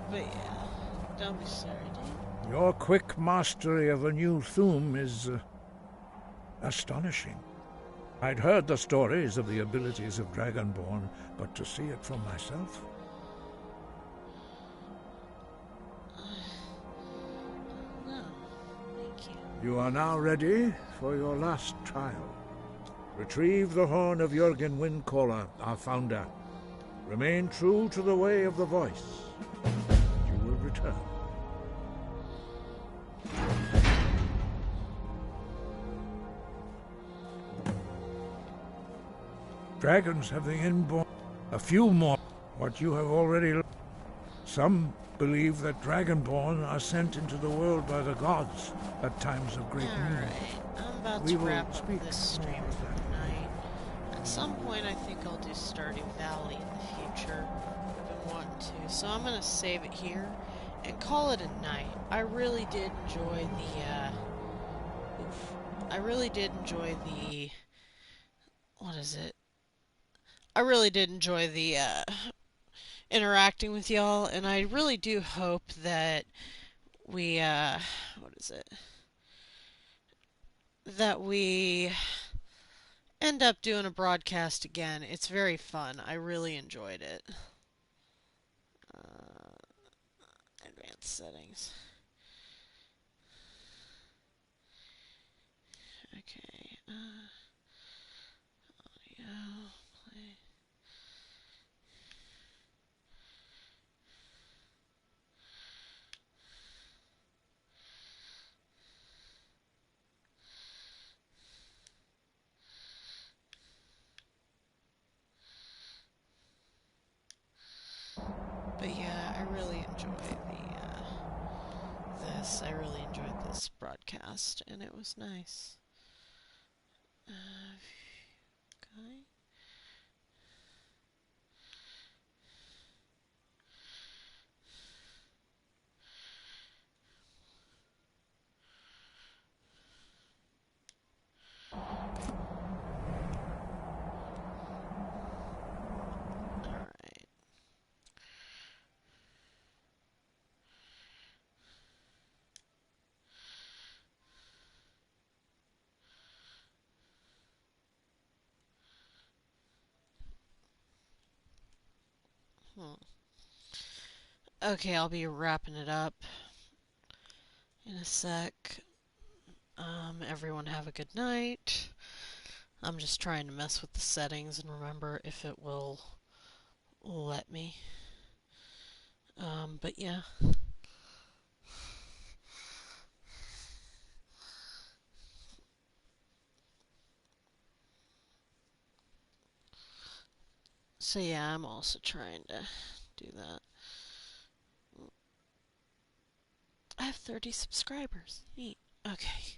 A: But yeah, don't be sorry, dude.
Q: Your quick mastery of a new thum is astonishing. I'd heard the stories of the abilities of Dragonborn, but to see it for myself?
A: No, thank you.
Q: You are now ready for your last trial. Retrieve the horn of Jürgen Windcaller, our founder. Remain true to the way of the voice. You will return. Dragons have the inborn. A few more. What you have already learned. Some believe that Dragonborn are sent into the world by the gods at times of great need.
A: I'm about to wrap up this stream for tonight. At some point, I think I'll do Stardew Valley in the future. I've been wanting to, so I'm gonna save it here and call it a night. I really did enjoy the. I really did enjoy the. What is it? I really did enjoy the interacting with y'all, and I really do hope that we what is it? That we end up doing a broadcast again. It's very fun. I really enjoyed it. Advanced settings. Okay. Audio. Play. But yeah, I really enjoyed this. I really enjoyed this broadcast, and it was nice. Okay. Okay, I'll be wrapping it up in a sec. Everyone have a good night. I'm just trying to mess with the settings and remember if it will let me. But yeah. So yeah, I'm also trying to do that. I have 30 subscribers. Neat. Okay.